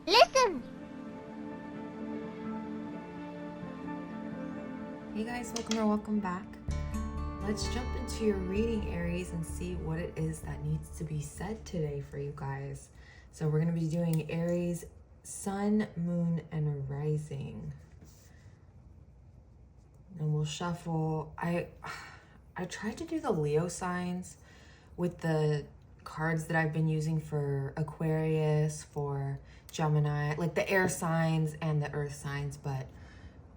Listen! Hey guys, welcome or welcome back. Let's jump into your reading, Aries, and see what it is that needs to be said today for you guys. So we're going to be doing Aries, Sun, Moon, and Rising. And we'll shuffle. I tried to do the Leo signs with the cards that I've been using for Aquarius, for Gemini, like the air signs and the earth signs, but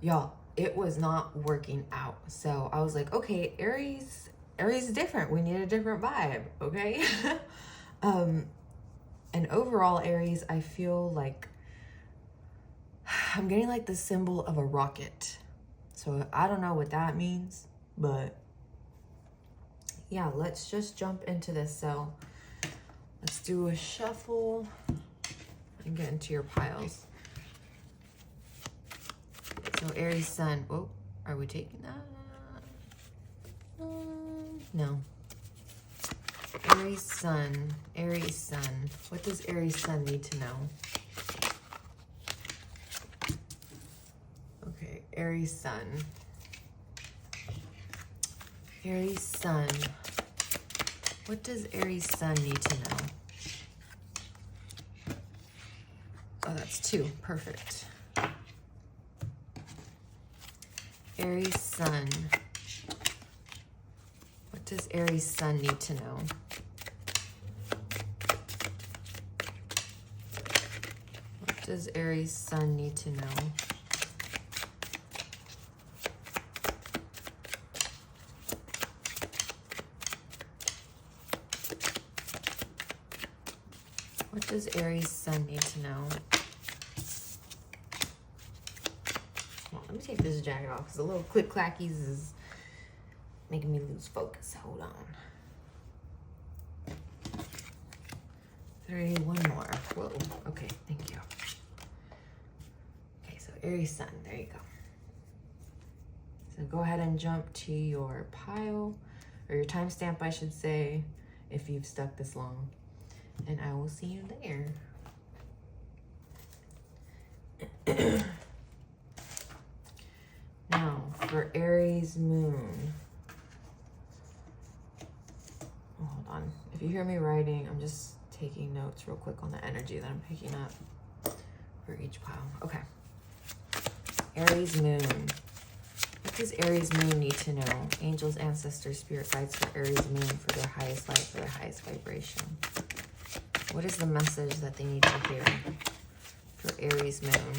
y'all, it was not working out. So I was like, okay, Aries is different. We need a different vibe, okay? And overall, Aries, I feel like I'm getting like the symbol of a rocket. So I don't know what that means, but yeah, let's just jump into this. So let's do a shuffle and get into your piles. So Aries Sun. Oh, are we taking that? No. Aries Sun. Aries Sun. What does Aries Sun need to know? Okay, Aries Sun. Aries Sun. What does Aries Sun need to know? Oh, that's 2. Perfect. Aries Sun. What does Aries Sun need to know? What does Aries Sun need to know? What does Aries Sun need to know? Well, let me take this jacket off because the little click clackies is making me lose focus. Hold on. 3, one more. Whoa. Okay, thank you. Okay, so Aries Sun. There you go. So go ahead and jump to your pile, or your timestamp, I should say, if you've stuck this long. And I will see you there. Now, for Aries Moon. Oh, hold on. If you hear me writing, I'm just taking notes real quick on the energy that I'm picking up for each pile. Okay. Aries Moon. What does Aries Moon need to know? Angels, ancestors, spirit guides for Aries Moon for their highest light, for their highest vibration. What is the message that they need to hear for Aries Moon?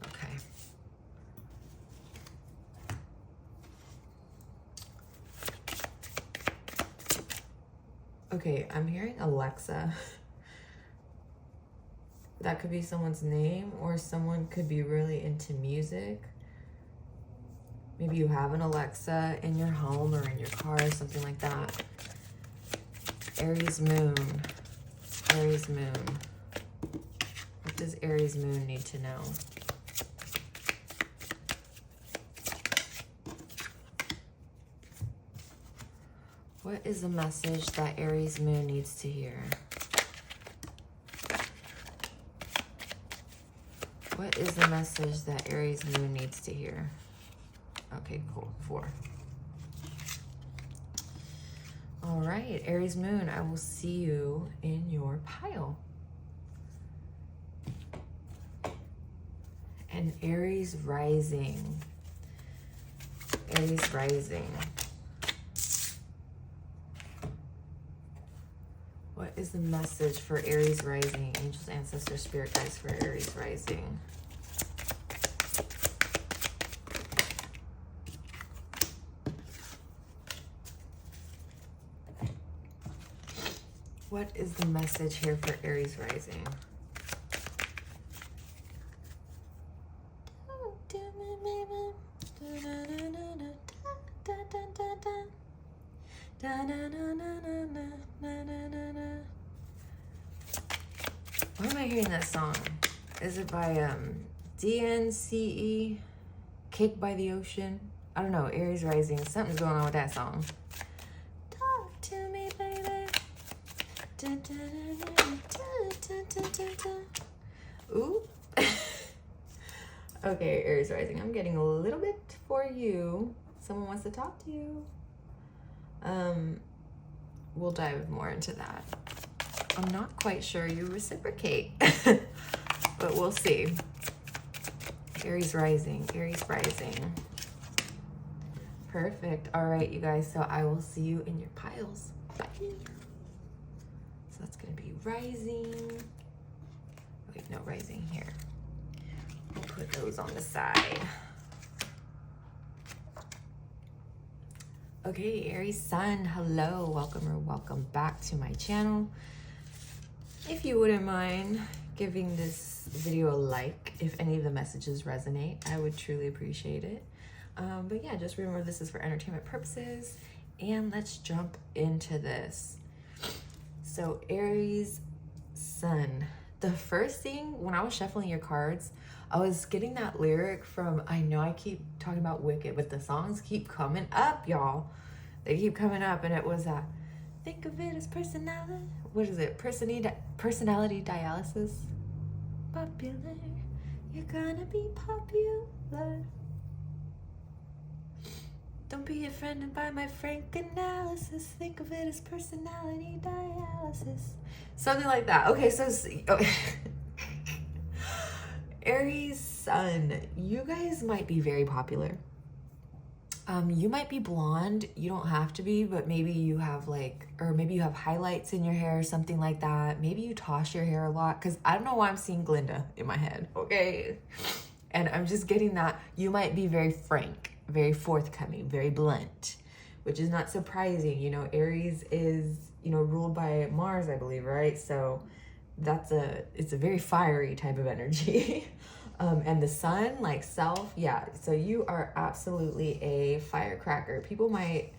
Okay. Okay, I'm hearing Alexa. That could be someone's name, or someone could be really into music. Maybe you have an Alexa in your home or in your car or something like that. Aries Moon. Aries Moon. What does Aries Moon need to know? What is the message that Aries Moon needs to hear? What is the message that Aries Moon needs to hear? Okay, cool. 4. All right, Aries Moon, I will see you in your pile. And Aries Rising. Aries Rising. What is the message for Aries Rising? Angels, ancestors, spirit guides for Aries Rising. What is the message here for Aries Rising? Why am I hearing that song? Is it by DNCE? Cake by the Ocean? I don't know. Aries Rising. Something's going on with that song. Talk to me, baby. Ooh. Okay, Aries rising. I'm getting a little bit for you. Someone wants to talk to you. We'll dive more into that. I'm not quite sure you reciprocate, but we'll see. Aries rising, Aries rising. Perfect. All right, you guys. So I will see you in your piles. Bye. So that's going to be rising. Okay, no, rising here. I'll put those on the side. Okay, Aries sun, hello, welcome or welcome back to my channel. If you wouldn't mind giving this video a like, if any of the messages resonate, I would truly appreciate it. But yeah, just remember this is for entertainment purposes, and let's jump into this. So Aries sun, the first thing when I was shuffling your cards, I was getting that lyric from, I know I keep talking about Wicked, but the songs keep coming up, y'all. They keep coming up, and it was think of it as personality. What is it? Personality dialysis. Popular. You're gonna be popular. Don't be offended by my frank analysis. Think of it as personality dialysis. Something like that. Okay, so Aries sun, you guys might be very popular. You might be blonde. You don't have to be, but maybe you have maybe you have highlights in your hair or something like that. Maybe you toss your hair a lot, because I don't know why I'm seeing Glinda in my head, okay? And I'm just getting that you might be very frank, very forthcoming, very blunt, which is not surprising. You know, Aries is, ruled by Mars, I believe, right? So it's a very fiery type of energy. And the sun, like self, yeah. So you are absolutely a firecracker. People might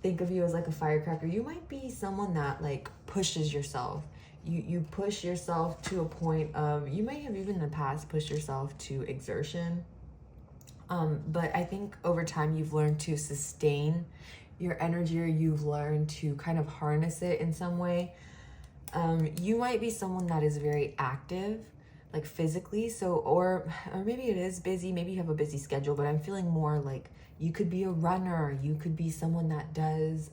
think of you as like a firecracker. You might be someone that like pushes yourself. You push yourself to a point of, you may have even in the past pushed yourself to exertion. But I think over time you've learned to sustain your energy, or you've learned to kind of harness it in some way. You might be someone that is very active, like physically, so or maybe it is busy, maybe you have a busy schedule, but I'm feeling more like you could be a runner, you could be someone that does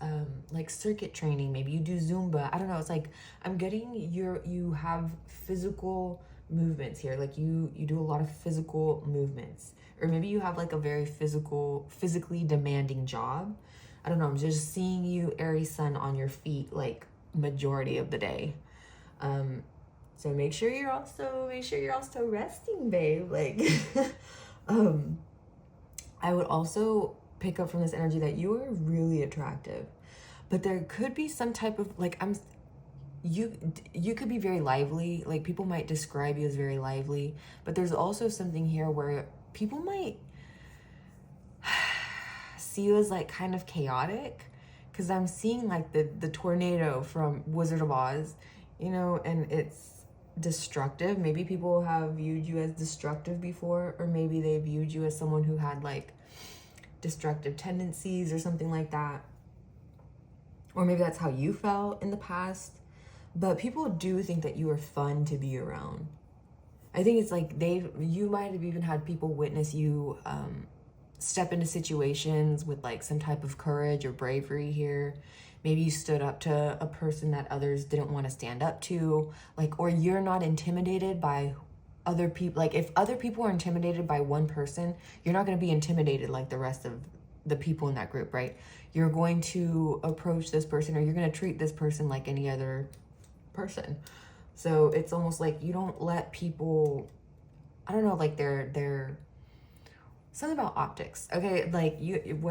like circuit training, maybe you do Zumba, I don't know. It's like I'm getting you have physical movements here, like you do a lot of physical movements, or maybe you have like a very physically demanding job. I don't know, I'm just seeing you, Aries sun, on your feet like majority of the day. So make sure you're also resting, babe. Like, I would also pick up from this energy that you are really attractive, but there could be some type of like, you could be very lively. Like people might describe you as very lively, but there's also something here where people might see you as like kind of chaotic, because I'm seeing like the tornado from Wizard of Oz, and it's destructive. Maybe people have viewed you as destructive before, or maybe they viewed you as someone who had like destructive tendencies or something like that, or maybe that's how you felt in the past. But people do think that you are fun to be around. I think it's like you might have even had people witness you step into situations with like some type of courage or bravery here. Maybe you stood up to a person that others didn't want to stand up to, like, or you're not intimidated by other people. Like if other people are intimidated by one person, you're not going to be intimidated like the rest of the people in that group, right? You're going to approach this person, or you're going to treat this person like any other person. So it's almost like you don't let people, I don't know, like they're something about optics, okay? Like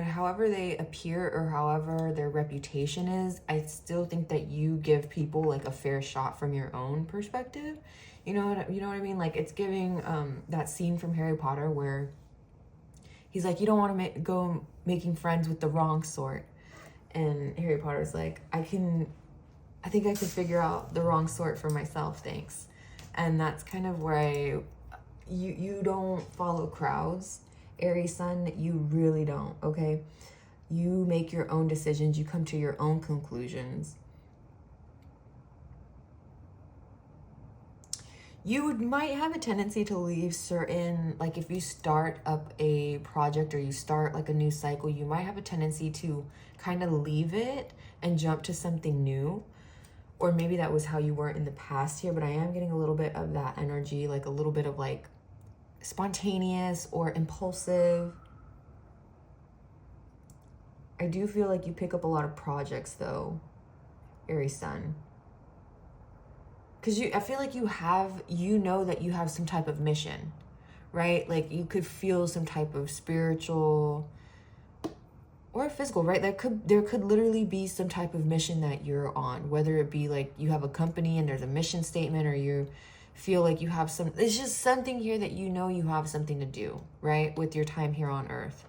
however they appear or however their reputation is, I still think that you give people like a fair shot from your own perspective. You know what I mean? Like it's giving that scene from Harry Potter where he's like, you don't want to go making friends with the wrong sort, and Harry Potter's like, I think I could figure out the wrong sort for myself, thanks. And that's kind of where you don't follow crowds, Aries sun, you really don't, okay? You make your own decisions, you come to your own conclusions. you might have a tendency to leave certain, like if you start up a project or you start like a new cycle, you might have a tendency to kind of leave it and jump to something new. Or maybe that was how you were in the past here, but I am getting a little bit of that energy, like a little bit of like spontaneous or impulsive. I do feel like you pick up a lot of projects though, Aries Sun. Because I feel like you know that you have some type of mission, right? Like you could feel some type of spiritual or physical, right? There could literally be some type of mission that you're on, whether it be like you have a company and there's a mission statement, or you feel like you have it's just something here that you know you have something to do, right? With your time here on Earth.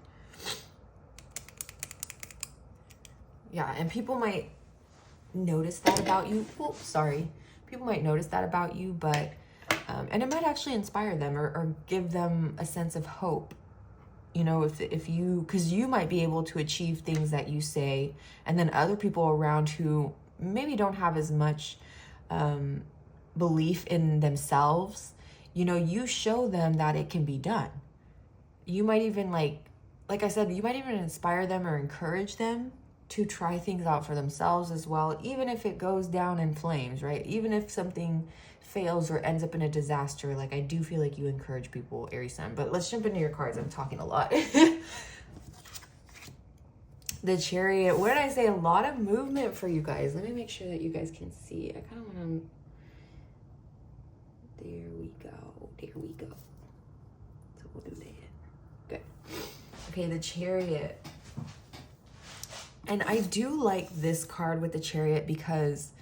Yeah, and people might notice that about you. Oh, sorry. People might notice that about you, but, and it might actually inspire them or give them a sense of hope. You know, if you, because you might be able to achieve things that you say, and then other people around who maybe don't have as much belief in themselves, you know, you show them that it can be done. You might even like I said, you might even inspire them or encourage them to try things out for themselves as well, even if it goes down in flames, right? Even if something fails or ends up in a disaster, like I do feel like you encourage people, Aries Sun. But let's jump into your cards. I'm talking a lot. The Chariot. What did I say? A lot of movement for you guys. Let me make sure that you guys can see. I kind of want to... There we go. There we go. So we'll do that. Good. Okay, the Chariot. And I do like this card with the Chariot because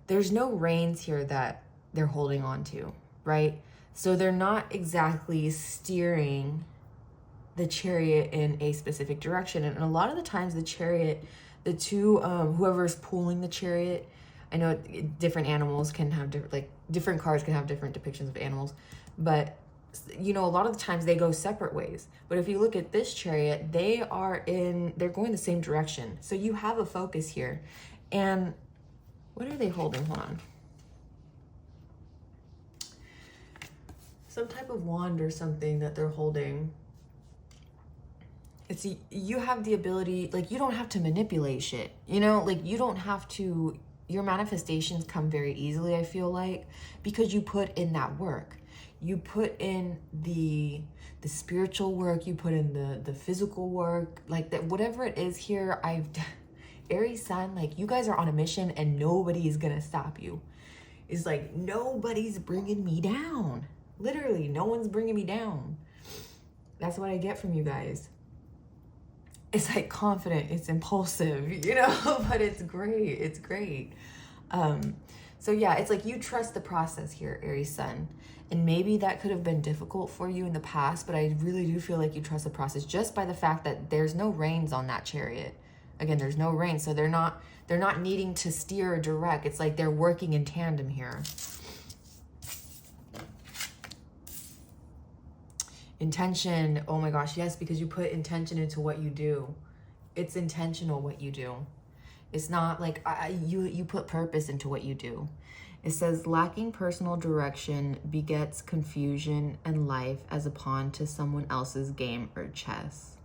there's no reins here that they're holding on to, right? So they're not exactly steering the Chariot in a specific direction. And a lot of the times the Chariot, the two, whoever's pulling the Chariot, I know different animals can have different cards can have different depictions of animals, but you know, a lot of the times they go separate ways. But if you look at this Chariot, they're going the same direction. So you have a focus here. And what are they holding? Hold on. Some type of wand or something that they're holding. It's, you have the ability, like you don't have to manipulate shit. You know, like you don't have to, your manifestations come very easily, I feel like, because you put in that work. You put in the spiritual work, you put in the physical work, like that, whatever it is here, Aries Sun, like you guys are on a mission and nobody is gonna stop you. It's like, nobody's bringing me down. Literally, no one's bringing me down. That's what I get from you guys. It's like confident, it's impulsive, you know, but it's great, it's great. So yeah, it's like you trust the process here, Aries Sun. And maybe that could have been difficult for you in the past, but I really do feel like you trust the process just by the fact that there's no reins on that Chariot. Again, there's no reins, so they're not needing to steer or direct. It's like they're working in tandem here. Intention. Oh my gosh, yes, because you put intention into what you do. It's intentional what you do. It's not like you put purpose into what you do. It says, lacking personal direction begets confusion and life as a pawn to someone else's game or chess.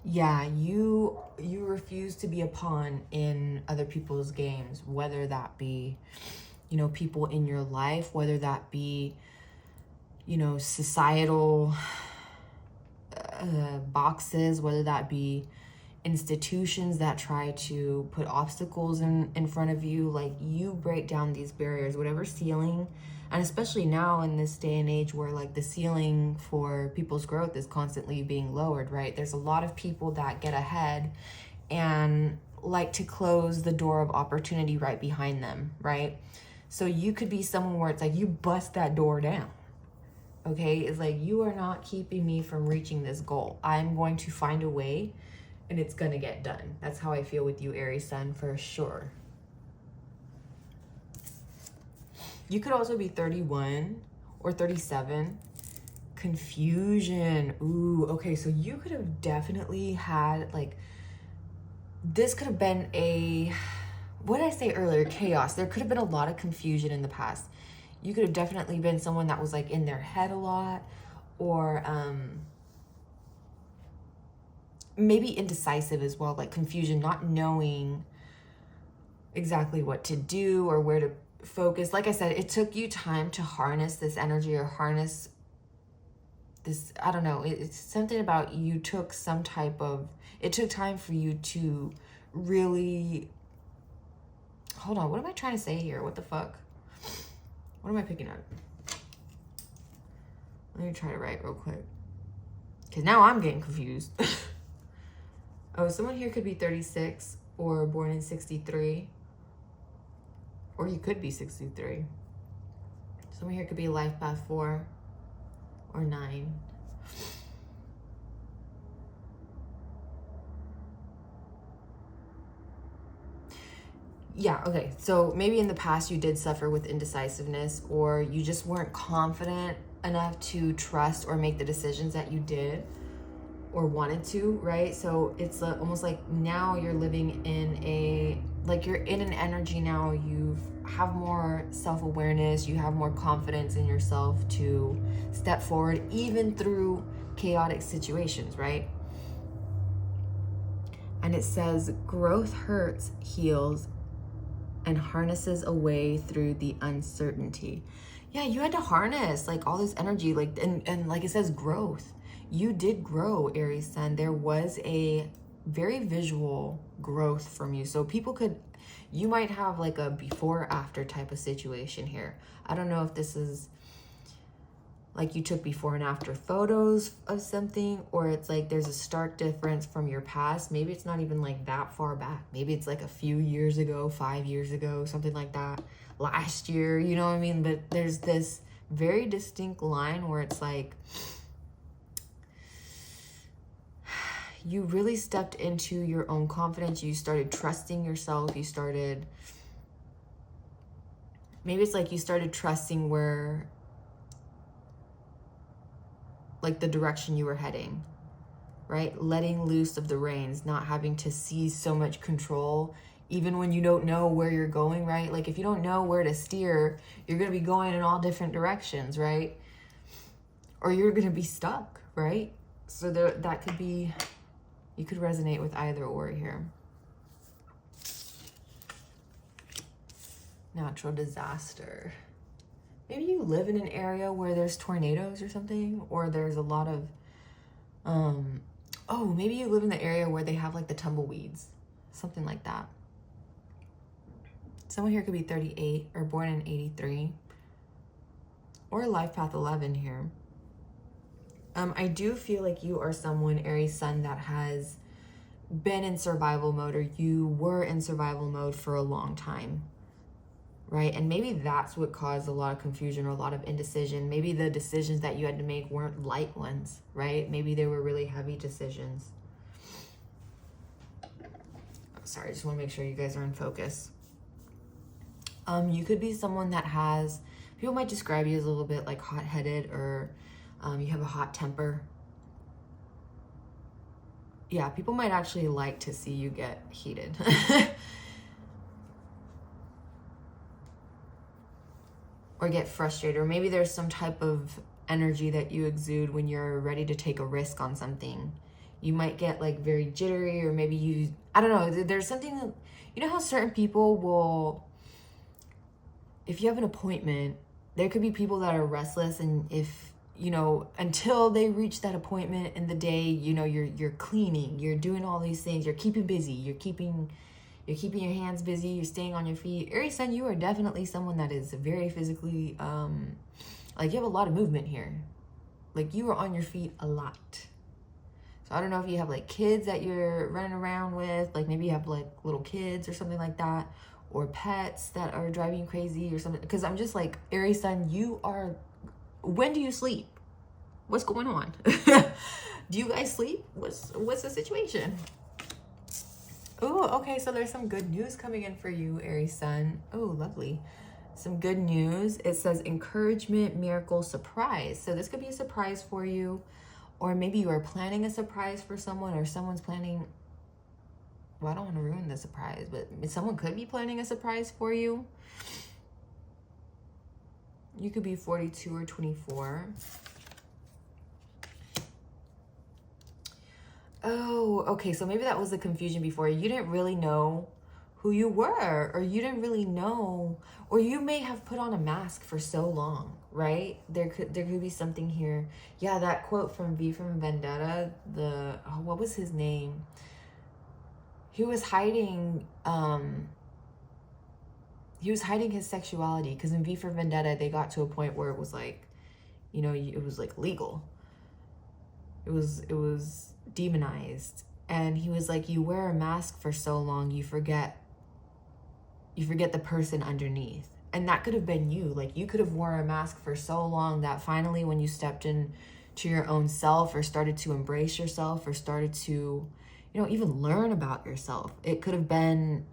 Yeah, you refuse to be a pawn in other people's games, whether that be, you know, people in your life, whether that be, you know, societal boxes, whether that be institutions that try to put obstacles in front of you. Like you break down these barriers, whatever ceiling, and especially now in this day and age where like the ceiling for people's growth is constantly being lowered, right? There's a lot of people that get ahead and like to close the door of opportunity right behind them, right? So you could be someone where it's like you bust that door down. Okay, it's like, you are not keeping me from reaching this goal. I'm going to find a way and it's gonna get done. That's how I feel with you, Aries Sun, for sure. You could also be 31 or 37. Confusion. Ooh, okay, so you could have definitely had, like, this could have been what did I say earlier? Chaos. There could have been a lot of confusion in the past. You could have definitely been someone that was like in their head a lot, or maybe indecisive as well, like confusion, not knowing exactly what to do or where to focus. Like I said, it took you time to harness this energy or harness this, I don't know, it's something about you took some type of, it took time for you to really, hold on, what am I trying to say here? What the fuck? What am I picking up? Let me try to write real quick, because now I'm getting confused. Oh, someone here could be 36 or born in 63. Or you could be 63. Someone here could be life path 4 or 9. Yeah, okay. So maybe in the past you did suffer with indecisiveness, or you just weren't confident enough to trust or make the decisions that you did or wanted to, right? So it's almost like now you're living in a, like you're in an energy now, you have more self-awareness, you have more confidence in yourself to step forward even through chaotic situations, right? And it says growth hurts, heals, and harnesses a way through the uncertainty. Yeah, you had to harness like all this energy, like, and like it says growth. You did grow, Aries sun. There was a very visual growth from you. So people could, you might have like a before after type of situation here. I don't know if this is like you took before and after photos of something, or it's like there's a stark difference from your past. Maybe it's not even like that far back. Maybe it's like a few years ago, 5 years ago, something like that. Last year, you know what I mean? But there's this very distinct line where it's like, you really stepped into your own confidence. You started trusting yourself. You started, maybe it's like you started trusting where, like the direction you were heading, right? Letting loose of the reins, not having to seize so much control, even when you don't know where you're going, right? Like if you don't know where to steer, you're going to be going in all different directions, right? Or you're going to be stuck, right? So that could be, you could resonate with either or here. Natural disaster. Maybe you live in an area where there's tornadoes or something, or there's a lot of, oh, maybe you live in the area where they have like the tumbleweeds, something like that. Someone here could be 38 or born in 83, or life path 11 here. I do feel like you are someone, Aries sun, that has been in survival mode, or you were in survival mode for a long time, right? And maybe that's what caused a lot of confusion or a lot of indecision. Maybe the decisions that you had to make weren't light ones, right? Maybe they were really heavy decisions. Sorry, I just want to make sure you guys are in focus. You could be someone that has, people might describe you as a little bit like hot-headed, or you have a hot temper. Yeah, people might actually like to see you get heated. Or get frustrated, or maybe there's some type of energy that you exude when you're ready to take a risk on something. You might get like very jittery, or maybe you, I don't know, there's something that, you know how certain people will, if you have an appointment, there could be people that are restless, and if, you know, until they reach that appointment in the day, you know, you're cleaning, you're doing all these things, you're keeping busy, you're keeping your hands busy, you're staying on your feet. Aries sun, you are definitely someone that is very physically, like you have a lot of movement here. Like you are on your feet a lot. So I don't know if you have like kids that you're running around with, like maybe you have like little kids or something like that, or pets that are driving you crazy or something. Because I'm just like, Aries sun, you are, when do you sleep? What's going on? Do you guys sleep? What's the situation? Oh, okay, so there's some good news coming in for you, Aries sun. Oh, lovely. Some good news. It says encouragement, miracle, surprise. So this could be a surprise for you, or maybe you are planning a surprise for someone, or someone's planning. well, I don't want to ruin the surprise, but someone could be planning a surprise for you. You could be 42 or 24. Oh, okay. So maybe that was the confusion before. You didn't really know who you were, or you didn't really know, or you may have put on a mask for so long, right? There could be something here. Yeah, that quote from V from Vendetta, what was his name? He was hiding his sexuality, because in V for Vendetta they got to a point where it was like, you know, it was like legal. It was demonized, and he was like, you wear a mask for so long, you forget the person underneath. And that could have been you. Like, you could have worn a mask for so long that finally when you stepped in to your own self, or started to embrace yourself, or started to, you know, even learn about yourself, it could have been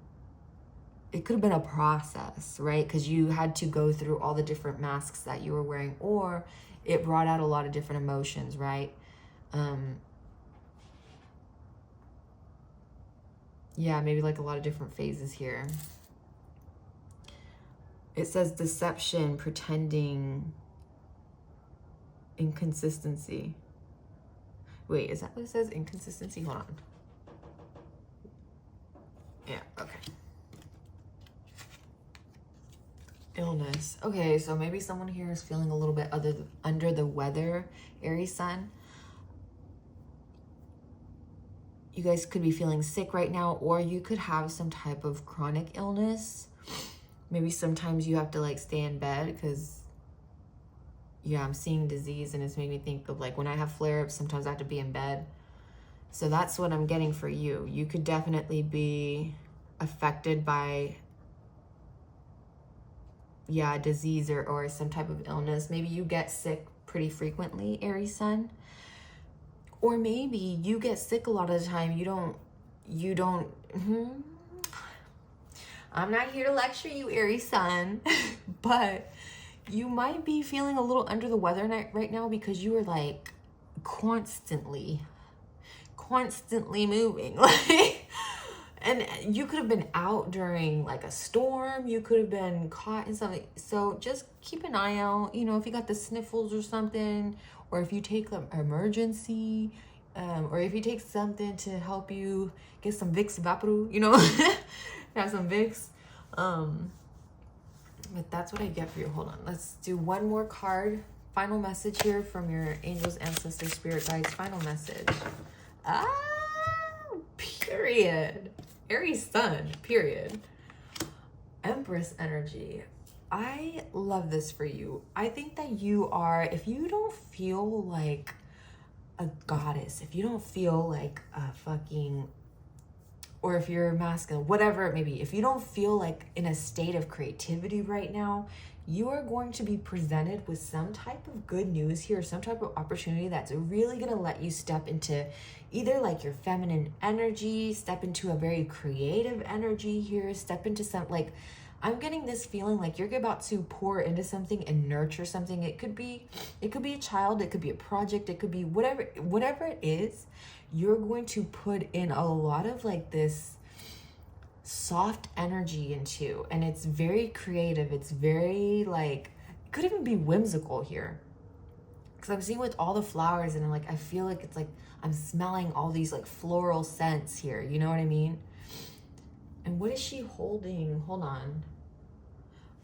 a process, right? Because you had to go through all the different masks that you were wearing, or it brought out a lot of different emotions, right? Yeah, maybe like a lot of different phases here. It says deception, pretending, inconsistency. Wait, is that what it says? Inconsistency? Hold on. Yeah, okay. Illness. Okay, so maybe someone here is feeling a little bit under the weather, Aries sun. You guys could be feeling sick right now, or you could have some type of chronic illness. Maybe sometimes you have to like stay in bed because, yeah, I'm seeing disease, and it's made me think of like when I have flare-ups, sometimes I have to be in bed. So that's what I'm getting for you. You could definitely be affected by, yeah, disease or some type of illness. Maybe you get sick pretty frequently, Aries sun. Or maybe you get sick a lot of the time. You don't. I'm not here to lecture you, Aries sun, but you might be feeling a little under the weather right now because you are like constantly moving. Like, and you could have been out during like a storm. You could have been caught in something. So just keep an eye out, you know, if you got the sniffles or something, or if you take an emergency, or if you take something to help you get some Vicks Vaporub, you know, have some Vicks. But that's what I get for you. Hold on. Let's do one more card. Final message here from your angels, ancestors, spirit guides. Final message. Period. Aries sun, period. Empress energy. I love this for you. I think that you are, if you don't feel like a goddess, if you don't feel like a fucking, or if you're masculine, whatever it may be, if you don't feel like in a state of creativity right now, you are going to be presented with some type of good news here, some type of opportunity that's really going to let you step into either like your feminine energy, step into a very creative energy here, step into some, like, I'm getting this feeling like you're about to pour into something and nurture something. It could be a child, it could be a project, it could be whatever it is. You're going to put in a lot of like this soft energy into, and it's very creative. It's very like, it could even be whimsical here. Because I'm seeing with all the flowers, and like I feel like it's like I'm smelling all these like floral scents here. You know what I mean? And what is she holding? Hold on.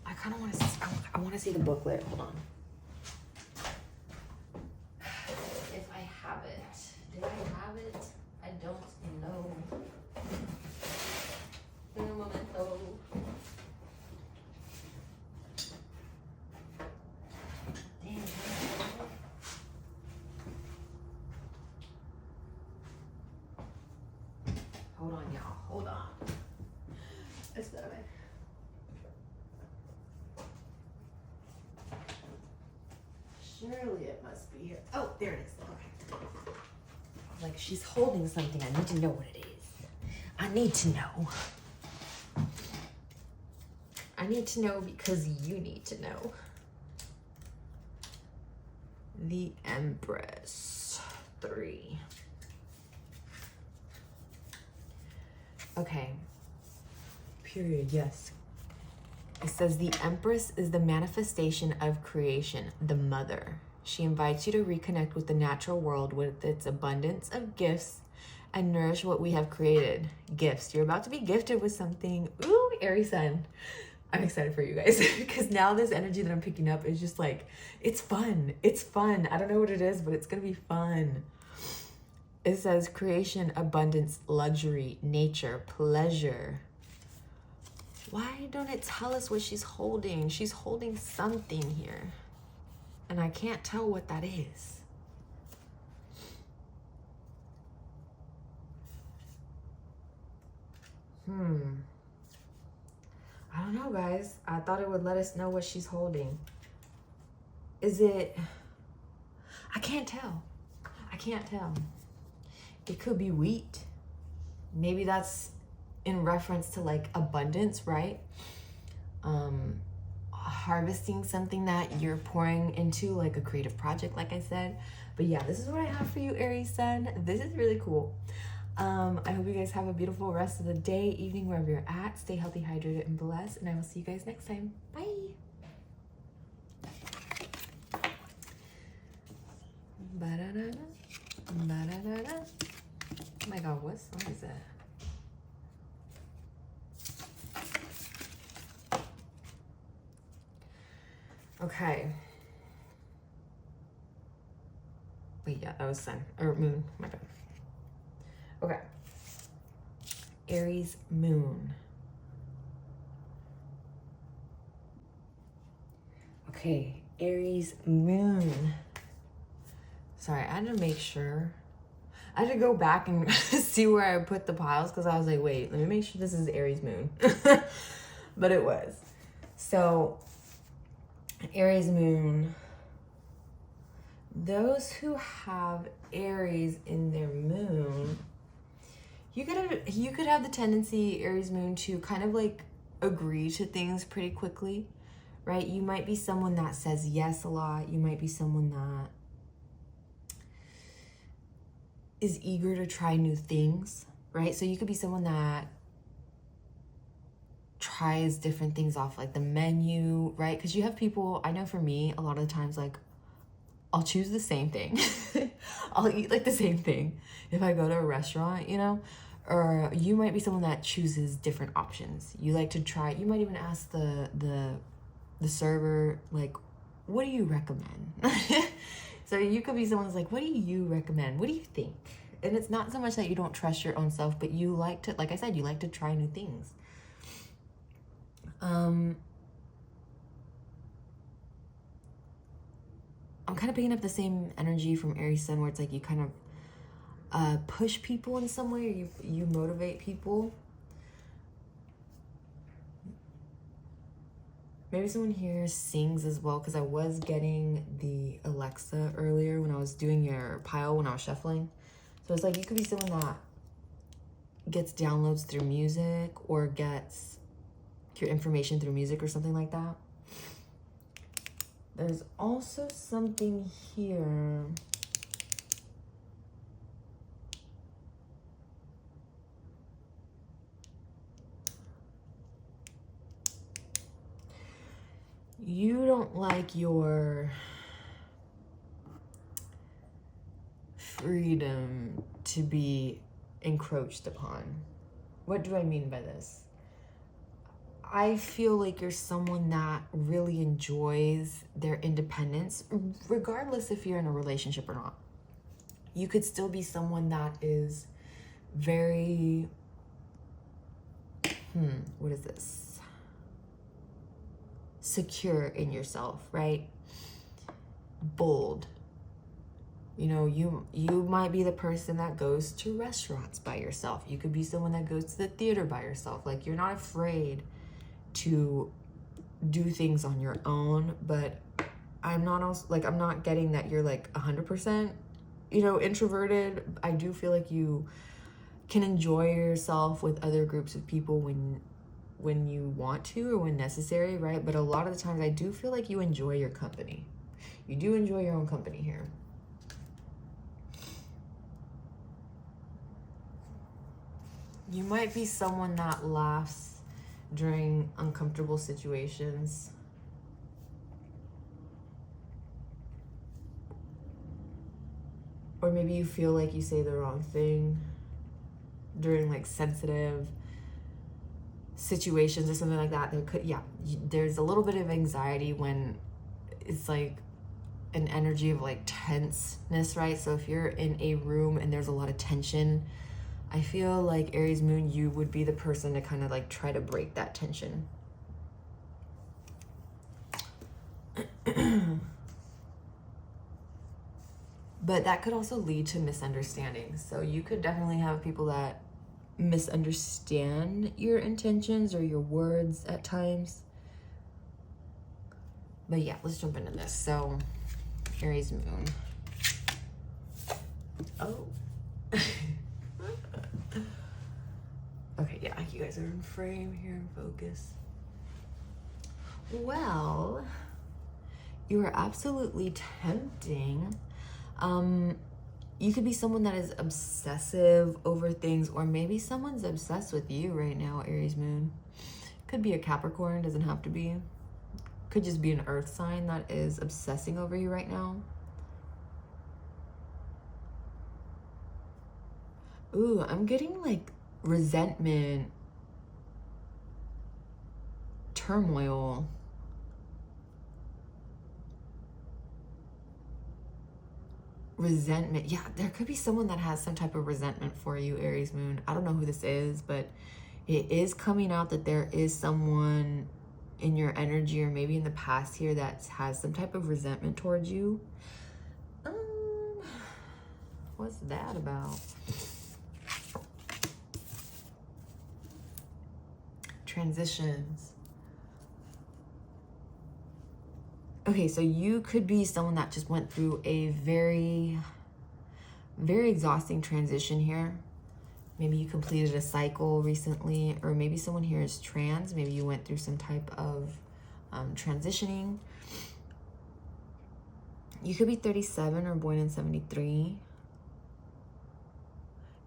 I kind of want to see, I want to see the booklet. Hold on. If I have it. Did I have it? I don't know. In a momento. Damn. Hold on, y'all. Hold on. Espérame. Surely it must be here. Oh, there it is. Okay. Like, she's holding something. I need to know what it is. I need to know. I need to know because you need to know. The Empress. 3. Okay. Period, yes. It says the Empress is the manifestation of creation, the mother. She invites you to reconnect with the natural world with its abundance of gifts and nourish what we have created. Gifts. You're about to be gifted with something. Ooh, Aries sun. I'm excited for you guys because now this energy that I'm picking up is just like, it's fun. It's fun. I don't know what it is, but it's going to be fun. It says creation, abundance, luxury, nature, pleasure. Why don't it tell us what she's holding? She's holding something here. And I can't tell what that is. I don't know, guys. I thought it would let us know what she's holding. Is it... I can't tell. I can't tell. It could be wheat. Maybe that's in reference to like abundance, right? Harvesting something that you're pouring into, like a creative project, like I said. But yeah, this is what I have for you, Aries sun. This is really cool. I hope you guys have a beautiful rest of the day, evening, wherever you're at. Stay healthy, hydrated, and blessed. And I will see you guys next time. Bye. Ba-da-da-da. Ba-da-da-da. Oh my God, what song is that? Okay. Wait, yeah, that was sun or moon. My bad. Okay. Aries moon. Okay, Aries moon. Sorry, I had to make sure. I had to go back and see where I put the piles because I was like, wait, let me make sure this is Aries moon. But it was. So, Aries moon. Those who have Aries in their moon, you could have the tendency, Aries moon, to kind of like agree to things pretty quickly, right? You might be someone that says yes a lot. You might be someone that is eager to try new things, right? So you could be someone that tries different things off like the menu, right? Because you have people, I know for me, a lot of the times, like, I'll choose the same thing. I'll eat like the same thing if I go to a restaurant, you know? Or you might be someone that chooses different options. You like to try, you might even ask the server, like, what do you recommend? So you could be someone who's like, what do you recommend? What do you think? And it's not so much that you don't trust your own self, but you like to, like I said, you like to try new things. I'm kind of picking up the same energy from Aries sun where it's like you kind of push people in some way, or you motivate people. Maybe someone here sings as well, because I was getting the Alexa earlier when I was doing your pile, when I was shuffling. So it's like you could be someone that gets downloads through music or gets your information through music or something like that. There's also something here. You don't like your freedom to be encroached upon. What do I mean by this? I feel like you're someone that really enjoys their independence, regardless if you're in a relationship or not. You could still be someone that is very, what is this? Secure in yourself, right? Bold. You know, you might be the person that goes to restaurants by yourself. You could be someone that goes to the theater by yourself. Like, you're not afraid to do things on your own, but I'm not also, like, I'm not getting that you're like 100%, you know, introverted. I do feel like you can enjoy yourself with other groups of people when you want to or when necessary, right? But a lot of the times I do feel like you enjoy your company. You do enjoy your own company here. You might be someone that laughs during uncomfortable situations. Or maybe you feel like you say the wrong thing during like sensitive situations or something like that. There's a little bit of anxiety when it's like an energy of like tenseness, right? So if you're in a room and there's a lot of tension, I feel like Aries moon, you would be the person to kind of like try to break that tension. But that could also lead to misunderstandings. So you could definitely have people that misunderstand your intentions or your words at times. But yeah, let's jump into this. So Aries moon. Oh. Okay, yeah, you guys are in frame here, in focus. Well, you are absolutely tempting. You could be someone that is obsessive over things, or maybe someone's obsessed with you right now, Aries moon. Could be a Capricorn, doesn't have to be. Could just be an earth sign that is obsessing over you right now. Ooh, I'm getting like resentment, turmoil. Resentment. Yeah, there could be someone that has some type of resentment for you, Aries moon. I don't know who this is, but it is coming out that there is someone in your energy or maybe in the past here that has some type of resentment towards you. What's that about? Transitions. Okay, so you could be someone that just went through a very, very exhausting transition here. Maybe you completed a cycle recently, or maybe someone here is trans. Maybe you went through some type of transitioning. You could be 37 or born in 73.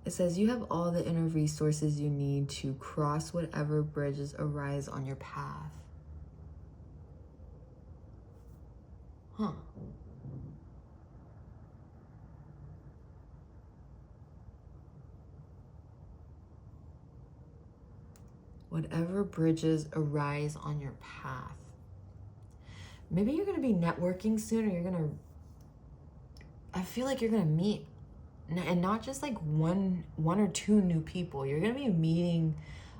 It says you have all the inner resources you need to cross whatever bridges arise on your path. Huh. Whatever bridges arise on your path. Maybe you're going to be networking soon, or you're going to, I feel like you're going to meet, and not just like one or two new people. You're going to be meeting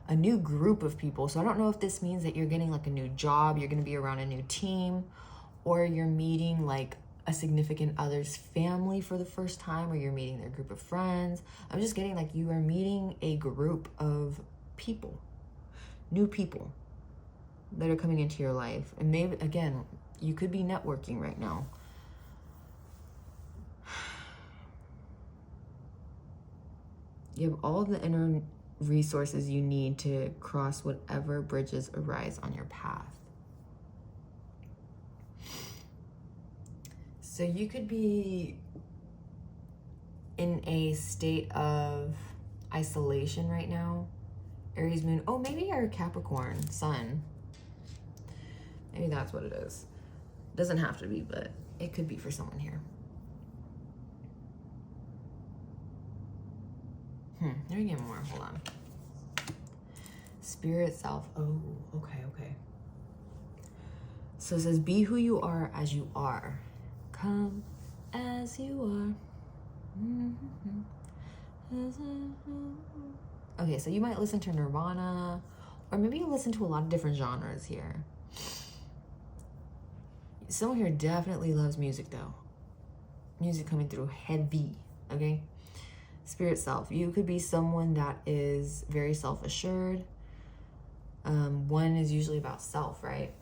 a new group of people. So I don't know if this means that you're getting like a new job, you're going to be around a new team, or you're meeting like a significant other's family for the first time, or you're meeting their group of friends. I'm just getting like you are meeting a group of people, new people that are coming into your life. And maybe, again, you could be networking right now. You have all the inner resources you need to cross whatever bridges arise on your path. So you could be in a state of isolation right now, Aries moon. Oh, maybe you're a Capricorn sun. Maybe that's what it is. Doesn't have to be, but it could be for someone here. Let me get more. Hold on. Spirit self. Oh, okay. So it says, be who you are as you are. Come as you are. Okay, so you might listen to Nirvana, or maybe you listen to a lot of different genres here. Someone here definitely loves music though. Music coming through heavy, okay? Spirit self. You could be someone that is very self-assured. One is usually about self, right?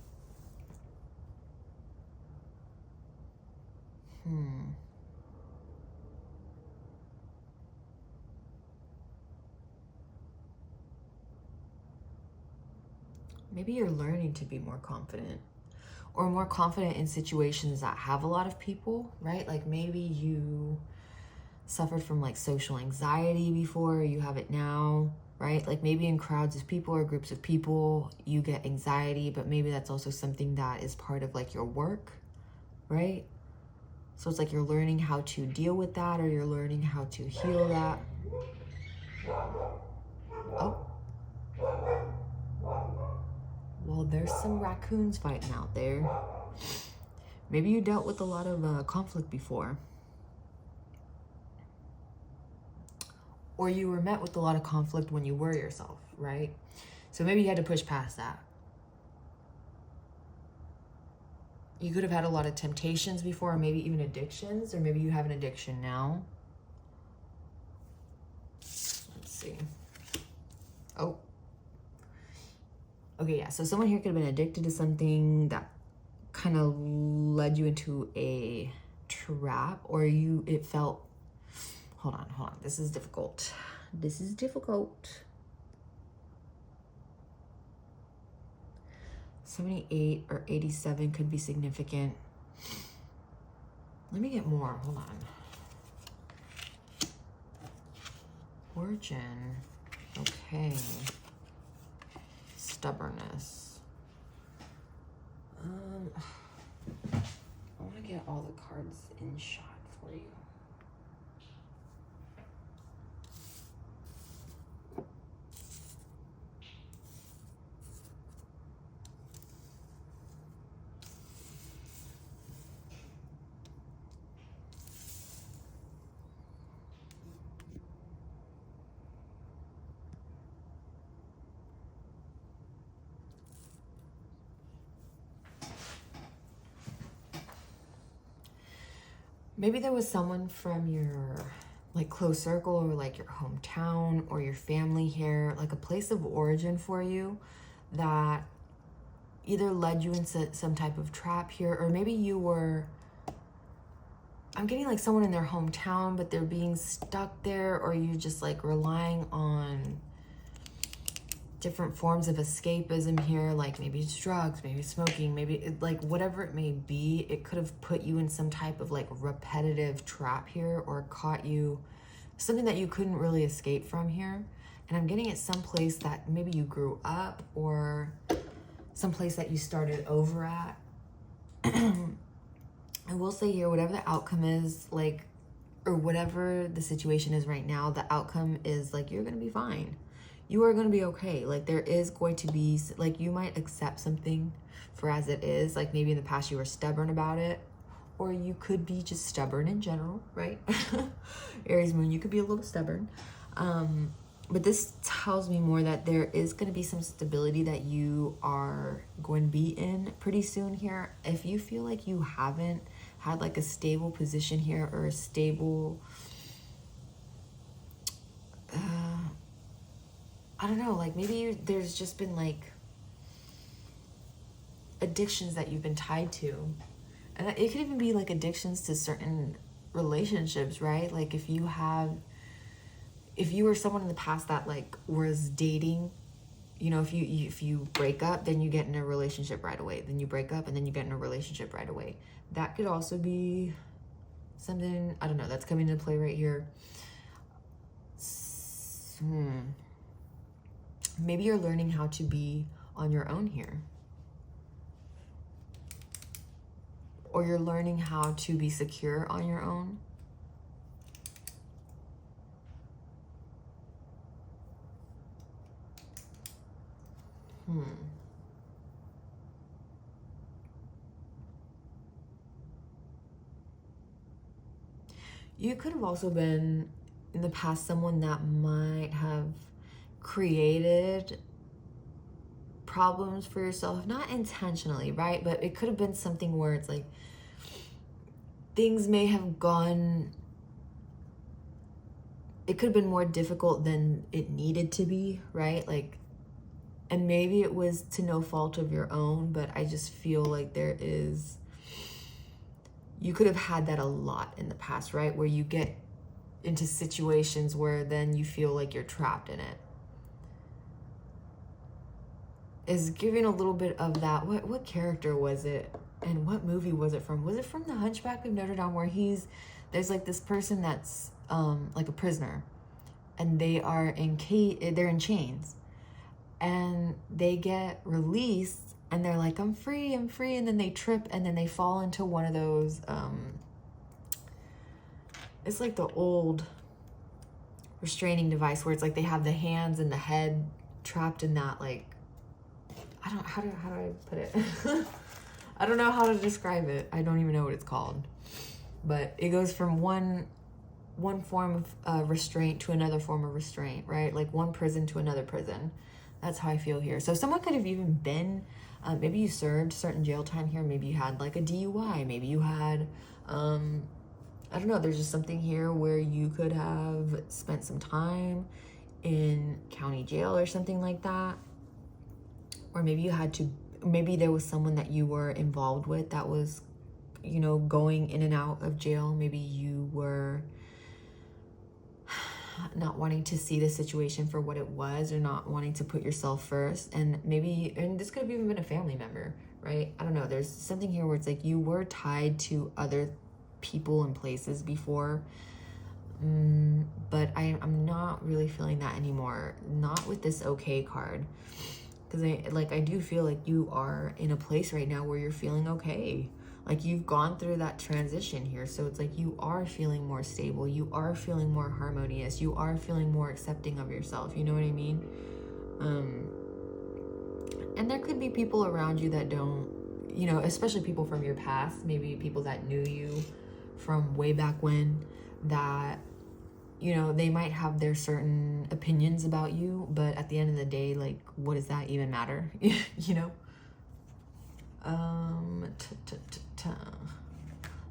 Maybe you're learning to be more confident, or more confident in situations that have a lot of people, right? Like maybe you suffered from like social anxiety before, you have it now. right? Like maybe in crowds of people or groups of people, you get anxiety, but maybe that's also something that is part of like your work, right? So it's like you're learning how to deal with that, or you're learning how to heal that. Oh. Well, there's some raccoons fighting out there. Maybe you dealt with a lot of conflict before. Or you were met with a lot of conflict when you were yourself, right? So maybe you had to push past that. You could have had a lot of temptations before, or maybe even addictions, or maybe you have an addiction now. Let's see. Oh. Okay, yeah, so someone here could have been addicted to something that kind of led you into a trap, or it felt, hold on. This is difficult. 78 or 87 could be significant. Let me get more, hold on. Origin, okay. Stubbornness. I want to get all the cards in shot for you. Maybe there was someone from your like close circle, or like your hometown, or your family here, like a place of origin for you, that either led you into some type of trap here, or maybe you were, I'm getting like someone in their hometown, but they're being stuck there, or you just like relying on different forms of escapism here, like maybe it's drugs, maybe it's smoking, maybe like whatever it may be. It could have put you in some type of like repetitive trap here, or caught you something that you couldn't really escape from here. And I'm getting it someplace that maybe you grew up, or someplace that you started over at. I will say here, whatever the outcome is, like, or whatever the situation is right now, the outcome is like you're gonna be fine. You are going to be okay. Like there is going to be, like you might accept something for as it is. Like maybe in the past you were stubborn about it, or you could be just stubborn in general, right? Aries moon, you could be a little stubborn. But this tells me more that there is going to be some stability that you are going to be in pretty soon here. If you feel like you haven't had like a stable position here, or a stable, I don't know, like maybe there's just been like addictions that you've been tied to. And it could even be like addictions to certain relationships, right? Like if you were someone in the past that like was dating, you know, if you break up, then you get in a relationship right away. Then you break up and then you get in a relationship right away. That could also be something, I don't know, that's coming into play right here. Maybe you're learning how to be on your own here. Or you're learning how to be secure on your own. You could have also been, in the past, someone that might have created problems for yourself, not intentionally, right? But it could have been something where it's like things may have gone, it could have been more difficult than it needed to be, right? Like, and maybe it was to no fault of your own, but I just feel like you could have had that a lot in the past, right? Where you get into situations where then you feel like you're trapped in it. Is giving a little bit of that. What character was it, and what movie was it from? Was it from The Hunchback of Notre Dame, where there's like this person that's like a prisoner, and they're in chains, and they get released, and they're like, I'm free, and then they trip, and then they fall into one of those, it's like the old restraining device where it's like they have the hands and the head trapped in that, like, I don't, how do I put it? I don't know how to describe it. I don't even know what it's called. But it goes from one form of restraint to another form of restraint, right? Like one prison to another prison. That's how I feel here. So someone could have even been, maybe you served certain jail time here. Maybe you had like a DUI. Maybe you had, I don't know. There's just something here where you could have spent some time in county jail or something like that. Or maybe you had to, maybe there was someone that you were involved with that was, you know, going in and out of jail. Maybe you were not wanting to see the situation for what it was, or not wanting to put yourself first. And maybe, and this could have even been a family member, right? I don't know. There's something here where it's like you were tied to other people and places before. But I'm not really feeling that anymore. Not with this okay card. Because I do feel like you are in a place right now where you're feeling okay. Like you've gone through that transition here. So it's like you are feeling more stable. You are feeling more harmonious. You are feeling more accepting of yourself. You know what I mean? And there could be people around you that don't, you know, especially people from your past, maybe people that knew you from way back when, that, you know, they might have their certain opinions about you, but at the end of the day, like, what does that even matter? You know?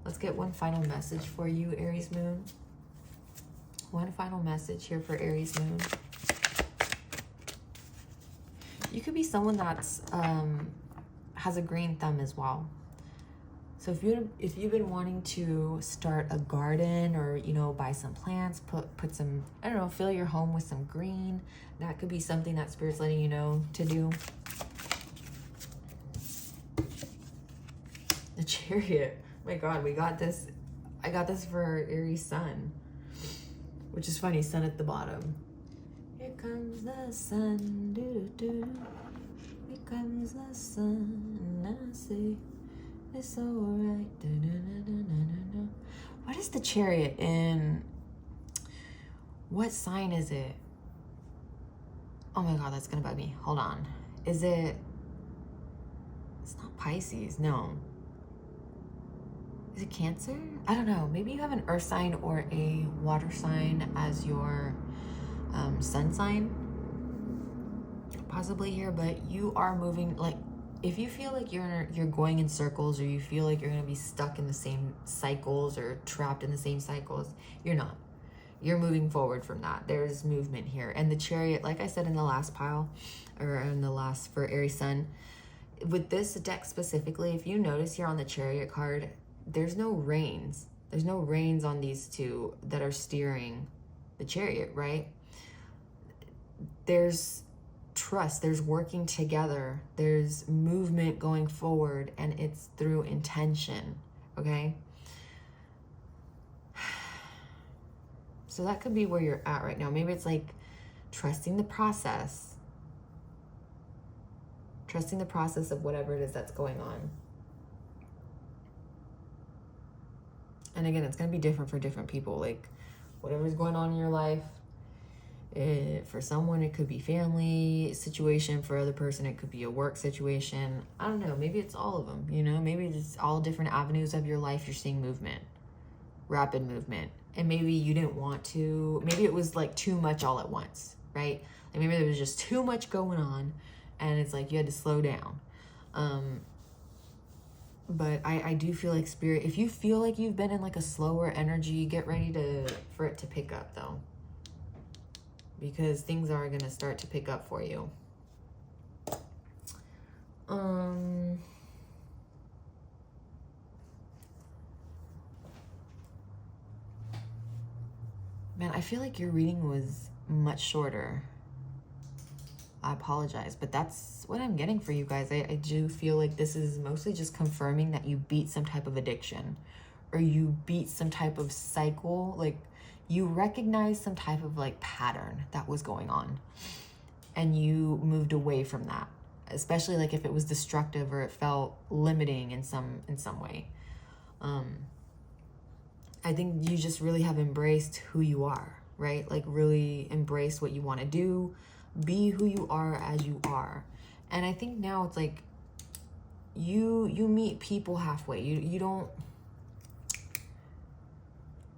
Let's get one final message for you, Aries Moon. One final message here for Aries Moon. You could be someone that's has a green thumb as well. So if you've been wanting to start a garden, or, you know, buy some plants, put some, I don't know, fill your home with some green, that could be something that Spirit's letting you know to do. The Chariot. My God, we got this. I got this for Aries Sun, which is funny. Sun at the bottom. Here comes the sun. Doo-doo-doo. Here comes the sun. And I say, it's alright. What is the Chariot in? What sign is it? Oh my God, that's gonna bug me. Hold on. Is it? It's not Pisces. No. Is it Cancer? I don't know. Maybe you have an earth sign or a water sign as your sun sign. Possibly here, but you are moving, like, if you feel like you're going in circles, or you feel like you're going to be stuck in the same cycles or trapped in the same cycles, you're not. You're moving forward from that. There's movement here. And the Chariot, like I said in the last pile, or in the last for Aries Sun, with this deck specifically, if you notice here on the Chariot card, there's no reins. There's no reins on these two that are steering the Chariot, right? There's trust, there's working together, there's movement going forward, and it's through intention, okay? So that could be where you're at right now. Maybe it's like trusting the process. Trusting the process of whatever it is that's going on. And again, it's going to be different for different people. Like, whatever's going on in your life, for someone, it could be family situation. For other person, it could be a work situation. I don't know. Maybe it's all of them, you know? Maybe it's all different avenues of your life. You're seeing movement, rapid movement. And maybe you didn't want to. Maybe it was like too much all at once, right? Like maybe there was just too much going on, and it's like you had to slow down. But I do feel like Spirit, if you feel like you've been in like a slower energy, get ready for it to pick up though. Because things are going to start to pick up for you. Man, I feel like your reading was much shorter. I apologize, but that's what I'm getting for you guys. I do feel like this is mostly just confirming that you beat some type of addiction, or you beat some type of cycle. Like you recognized some type of like pattern that was going on, and you moved away from that, especially like if it was destructive or it felt limiting in some way. I think you just really have embraced who you are, right? Like really embrace what you want to do, be who you are as you are. And I think now it's like you meet people halfway. You don't,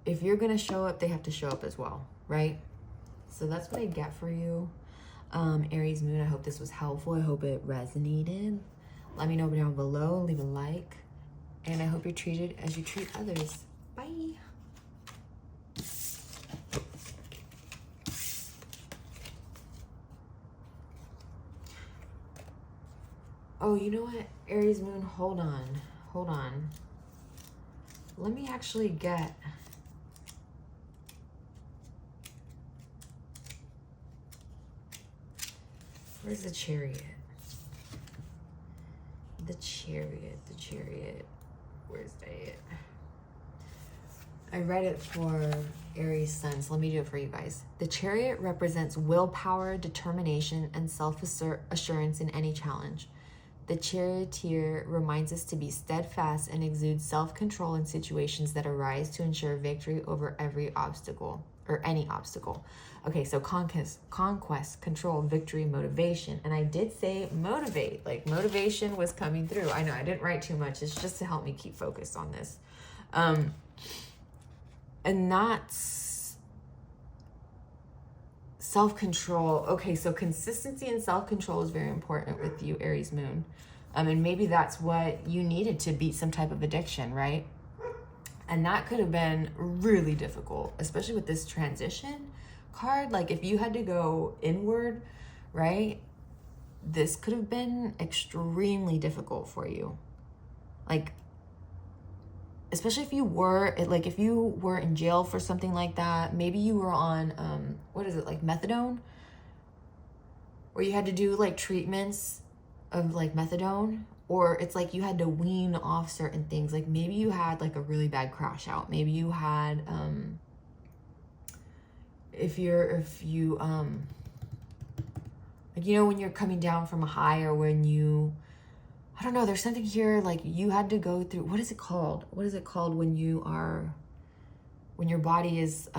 if you're gonna show up, they have to show up as well, right? So that's what I get for you, Aries moon. I hope this was helpful. I hope it resonated. Let me know down below, leave a like, and I hope you're treated as you treat others. Bye. Oh, you know what, Aries moon, hold on. Let me actually get, where's the Chariot? The Chariot. Where's it? I read it for Aries sun, so let me do it for you guys. The Chariot represents willpower, determination, and self-assurance in any challenge. The charioteer reminds us to be steadfast and exude self-control in situations that arise to ensure victory over every obstacle, or any obstacle. Okay, so conquest, control, victory, motivation. And I did say motivate, like motivation was coming through. I know I didn't write too much. It's just to help me keep focused on this. And that's self-control. Okay, so consistency and self-control is very important with you, Aries moon. And maybe that's what you needed to beat some type of addiction, right? And that could have been really difficult, especially with this transition card. Like if you had to go inward, right? This could have been extremely difficult for you. Like, especially if you were, if you were in jail for something like that, maybe you were on, what is it, like methadone? Where you had to do like treatments of like methadone, or it's like you had to wean off certain things. Like maybe you had like a really bad crash out. Maybe you had, if you like, you know, when you're coming down from a high, or when you, I don't know, there's something here, like you had to go through, what is it called? What is it called when you are, when your body is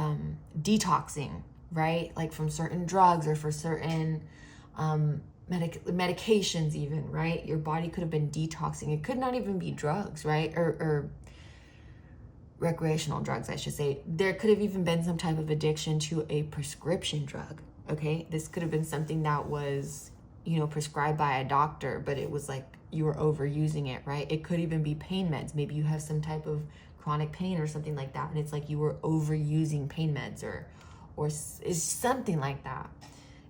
detoxing, right? Like from certain drugs or for certain medications even, right? Your body could have been detoxing. It could not even be drugs, right? Or recreational drugs, I should say. There could have even been some type of addiction to a prescription drug, okay? This could have been something that was, you know, prescribed by a doctor, but it was like you were overusing it, right? It could even be pain meds. Maybe you have some type of chronic pain or something like that, and it's like you were overusing pain meds, or it's something like that.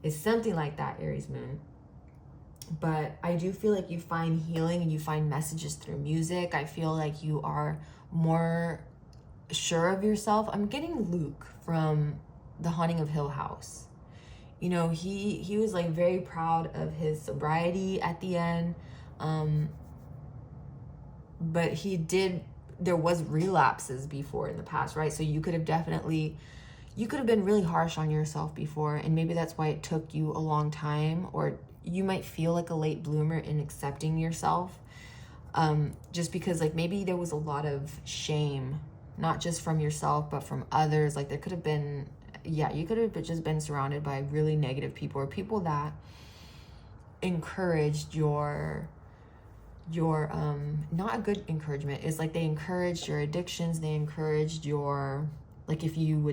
It's something like that, Aries moon. But I do feel like you find healing and you find messages through music. I feel like you are more sure of yourself. I'm getting Luke from The Haunting of Hill House. You know, he was like very proud of his sobriety at the end. But there was relapses before in the past, right? So you could have been really harsh on yourself before, and maybe that's why it took you a long time, or you might feel like a late bloomer in accepting yourself, just because like maybe there was a lot of shame, not just from yourself, but from others. Like there could have been, you could have just been surrounded by really negative people, or people that encouraged your not a good encouragement. It's like they encouraged your addictions, they encouraged your, like if you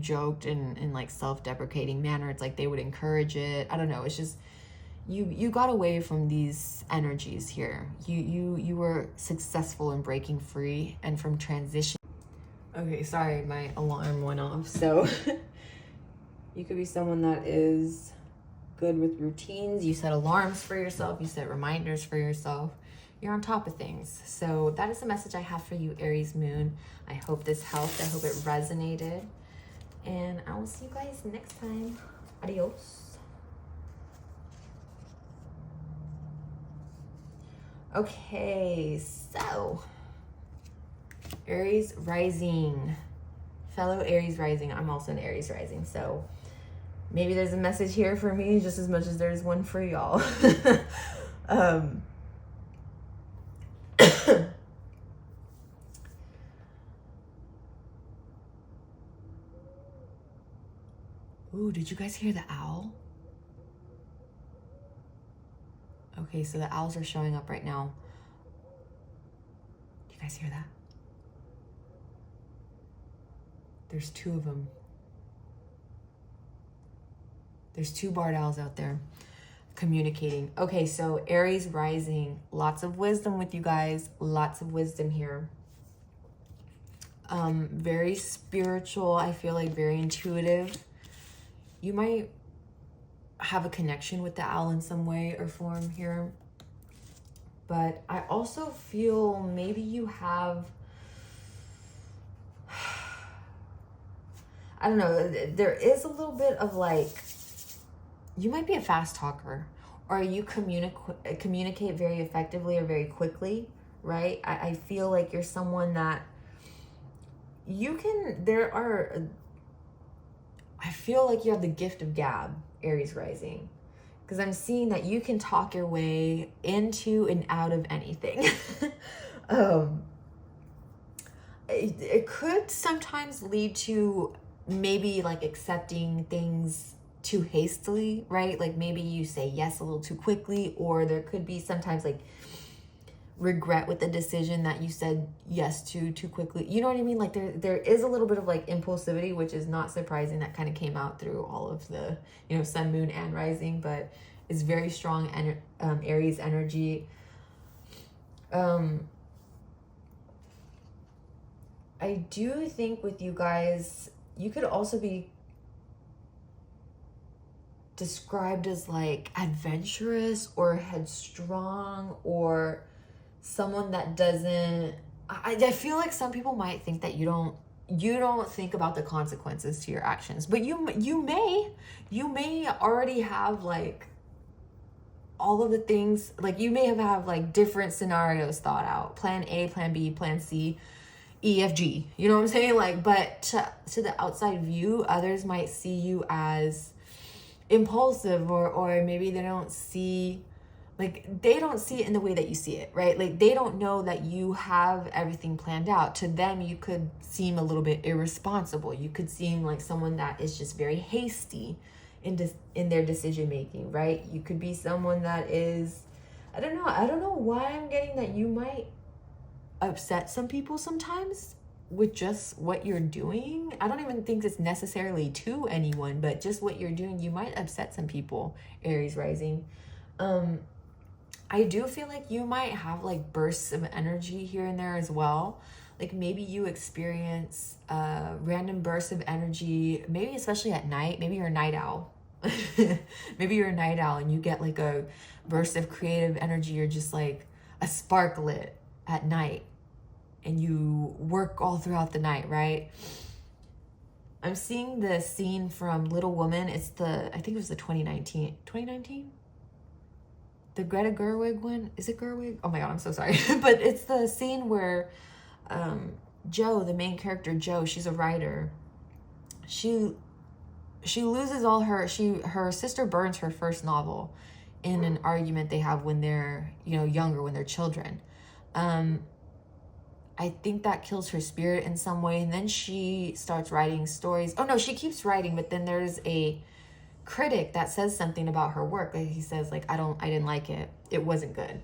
joked in like self-deprecating manner, it's like they would encourage it. I don't know, it's just you got away from these energies here. You were successful in breaking free and from transition. Okay, sorry, my alarm went off. So you could be someone that is good with routines. You set alarms for yourself, you set reminders for yourself, you're on top of things. So that is the message I have for you, Aries moon. I hope this helped. I hope it resonated, and I will see you guys next time. Adios. Okay, so Aries rising, fellow Aries rising. I'm also an Aries rising, so maybe there's a message here for me just as much as there's one for y'all. Ooh, did you guys hear the owl? Okay, so the owls are showing up right now. Do you guys hear that? There's 2 of them. There's 2 barred owls out there communicating. Okay, so Aries rising, lots of wisdom with you guys, lots of wisdom here. Very spiritual, I feel like very intuitive. You might have a connection with the owl in some way or form here. But I also feel maybe you have, I don't know, there is a little bit of like, you might be a fast talker, or you communicate very effectively or very quickly, right? I feel like you're someone that you can, I feel like you have the gift of gab, Aries rising, because I'm seeing that you can talk your way into and out of anything. It could sometimes lead to maybe like accepting things too hastily, right? Like maybe you say yes a little too quickly, or there could be sometimes like regret with the decision that you said yes to too quickly. You know what I mean? Like there is a little bit of like impulsivity, which is not surprising. That kind of came out through all of the, you know, sun, moon, and rising, but it's very strong Aries energy. I do think with you guys, you could also be described as like adventurous or headstrong, or someone that doesn't, I feel like some people might think that you don't think about the consequences to your actions, but you may already have like all of the things, like you may have like different scenarios thought out, plan A, plan B, plan C, E, F, G, you know what I'm saying? Like, but to the outside view, others might see you as impulsive, or maybe they don't see it in the way that you see it, right? Like they don't know that you have everything planned out. To them, you could seem a little bit irresponsible. You could seem like someone that is just very hasty in their decision making, right? You could be someone that is, I don't know why I'm getting that you might upset some people sometimes with just what you're doing. I don't even think it's necessarily to anyone, but just what you're doing, you might upset some people, Aries rising. I do feel like you might have like bursts of energy here and there as well. Like maybe you experience random bursts of energy, maybe especially at night. Maybe you're a night owl. Maybe you're a night owl and you get like a burst of creative energy, or just like a spark lit at night, and you work all throughout the night, right? I'm seeing the scene from Little Woman. I think it was the 2019? The Greta Gerwig one? Is it Gerwig? Oh my God, I'm so sorry. But it's the scene where Jo, the main character, Jo, she's a writer. She loses all her sister burns her first novel in an argument they have when they're, you know, younger, when they're children. I think that kills her spirit in some way. And then she starts writing stories. Oh no, she keeps writing, but then there's a critic that says something about her work. Like he says, like, I didn't like it. It wasn't good.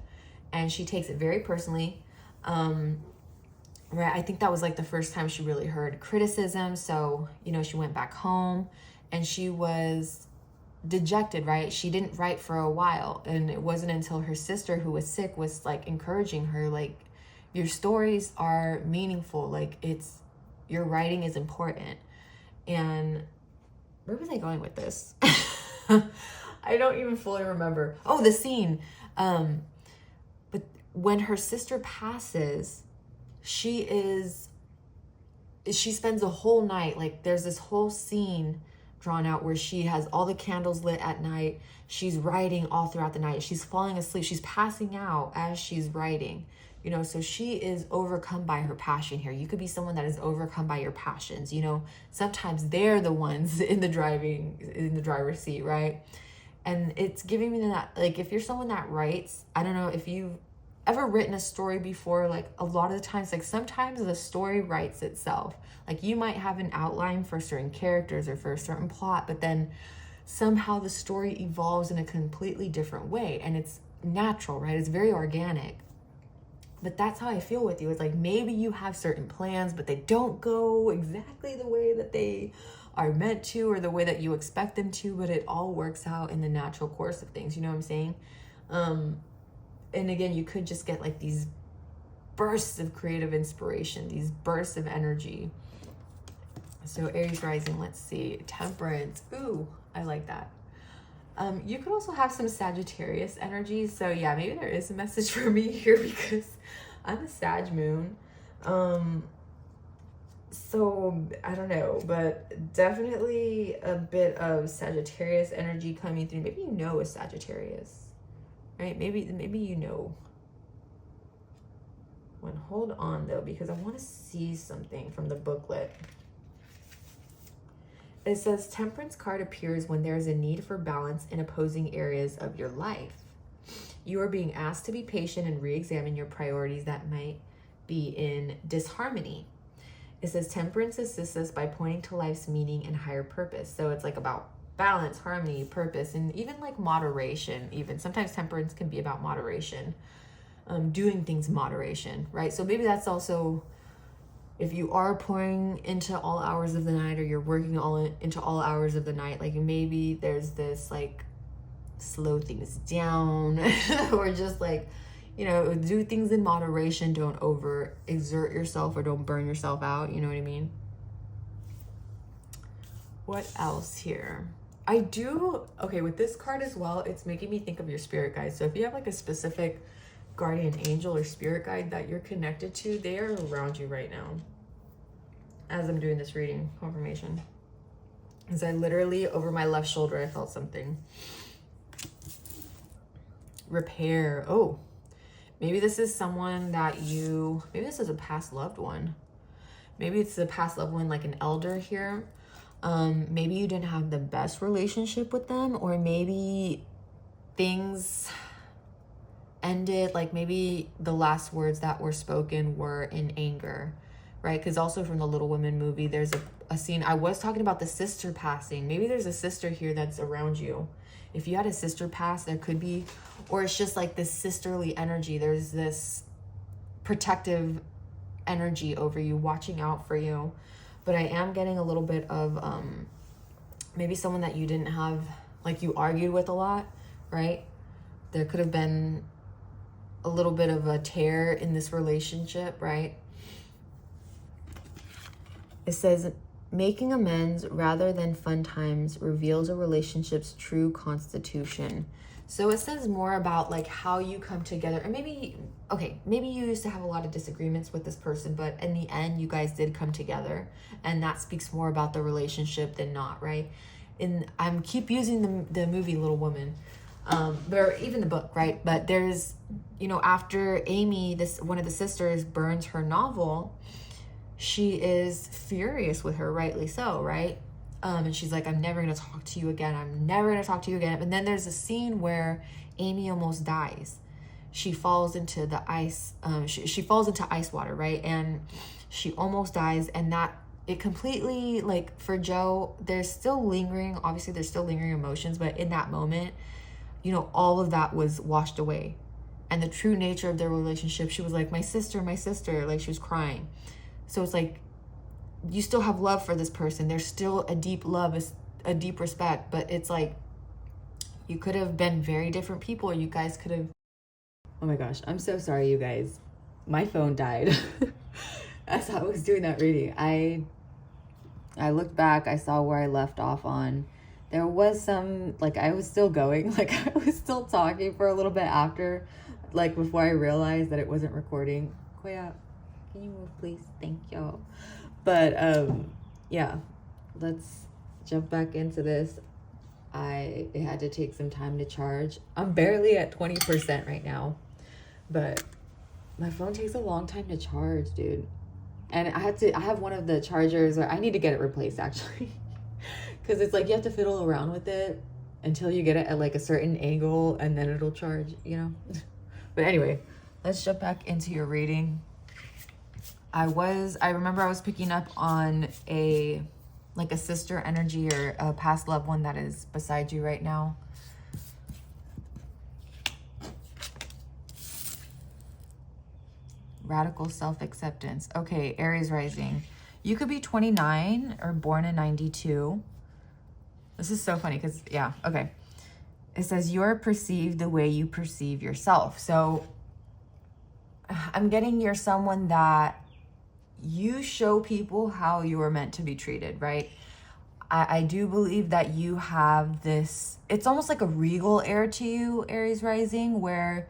And she takes it very personally. Right. I think that was like the first time she really heard criticism. So, you know, she went back home and she was dejected, right? She didn't write for a while. And it wasn't until her sister, who was sick, was like encouraging her, like, your stories are meaningful. Like your writing is important. And where was I going with this? I don't even fully remember. Oh, the scene. But when her sister passes, she spends a whole night, like there's this whole scene drawn out where she has all the candles lit at night. She's writing all throughout the night. She's falling asleep. She's passing out as she's writing. You know, so she is overcome by her passion here. You could be someone that is overcome by your passions. You know, sometimes they're the ones in the driver's seat, right? And it's giving me that, like, if you're someone that writes, I don't know if you've ever written a story before, like a lot of the times, like sometimes the story writes itself. Like you might have an outline for certain characters or for a certain plot, but then somehow the story evolves in a completely different way, and it's natural, right? It's very organic. But that's how I feel with you. It's like maybe you have certain plans, but they don't go exactly the way that they are meant to, or the way that you expect them to, but it all works out in the natural course of things. You know what I'm saying? And again, you could just get like these bursts of creative inspiration, these bursts of energy. So Aries rising, let's see, Temperance. Ooh, I like that. You could also have some Sagittarius energy. So yeah, maybe there is a message for me here because I'm a Sag moon. So I don't know, but definitely a bit of Sagittarius energy coming through. Maybe you know a Sagittarius, right? Maybe you know one. Hold on though, because I want to see something from the booklet. It says Temperance card appears when there is a need for balance in opposing areas of your life. You are being asked to be patient and re-examine your priorities that might be in disharmony. It says Temperance assists us by pointing to life's meaning and higher purpose. So it's like about balance, harmony, purpose, and even like moderation. Even sometimes Temperance can be about moderation, doing things in moderation, right? So maybe that's also, if you are pouring into all hours of the night, or you're working into all hours of the night, like maybe there's this like slow things down or just like, you know, do things in moderation. Don't over exert yourself or don't burn yourself out. You know what I mean? What else here? I do, okay, with this card as well, it's making me think of your spirit guides. So if you have like a specific guardian angel or spirit guide that you're connected to, they are around you right now as I'm doing this reading confirmation. Because I literally, over my left shoulder, I felt something. Repair. Oh, maybe this is someone that you, maybe this is a past loved one. Maybe it's a past loved one, like an elder here. Maybe you didn't have the best relationship with them, or maybe things ended, like maybe the last words that were spoken were in anger, right? Because also from the Little Women movie, there's a scene, I was talking about the sister passing. Maybe there's a sister here that's around you. If you had a sister pass, there could be, or it's just like this sisterly energy. There's this protective energy over you, watching out for you. But I am getting a little bit of maybe someone that you didn't have, like you argued with a lot, right? There could have been a little bit of a tear in this relationship, right? It says, making amends rather than fun times reveals a relationship's true constitution. So it says more about like how you come together, and maybe, okay, maybe you used to have a lot of disagreements with this person, but in the end, you guys did come together, and that speaks more about the relationship than not, right? And I'm keep using the movie Little Woman, or even the book, right? But there's, you know, after Amy, this one of the sisters burns her novel, she is furious with her, rightly so, right? And she's like, I'm never going to talk to you again. I'm never going to talk to you again. And then there's a scene where Amy almost dies. She falls into the ice. She falls into ice water, right? And she almost dies. And that, it completely, like for Jo, there's still lingering, obviously there's still lingering emotions, but in that moment, you know, all of that was washed away. And the true nature of their relationship, she was like, my sister, like she was crying. So it's like, you still have love for this person. There's still a deep love, a deep respect, but it's like, you could have been very different people. You guys could have, oh my gosh, I'm so sorry, you guys. My phone died as I was doing that reading. I looked back, I saw where I left off on. There was some, like I was still going, like I was still talking for a little bit after, like before I realized that it wasn't recording. Koya, can you move please? Thank you. But yeah, let's jump back into this. It had to take some time to charge. I'm barely at 20% right now, but My phone takes a long time to charge, dude. And I have one of the chargers, or I need to get it replaced actually. Because it's like you have to fiddle around with it until you get it at like a certain angle and then it'll charge, you know? But anyway, let's jump back into your reading. I remember I was picking up on a sister energy or a past loved one that is beside you right now. Radical self-acceptance. Okay, Aries rising. You could be 29 or born in 92. This is so funny because, yeah, okay. It says you're perceived the way you perceive yourself. So I'm getting you're someone that you show people how you are meant to be treated, right? I do believe that you have this, it's almost like a regal air to you, Aries rising, where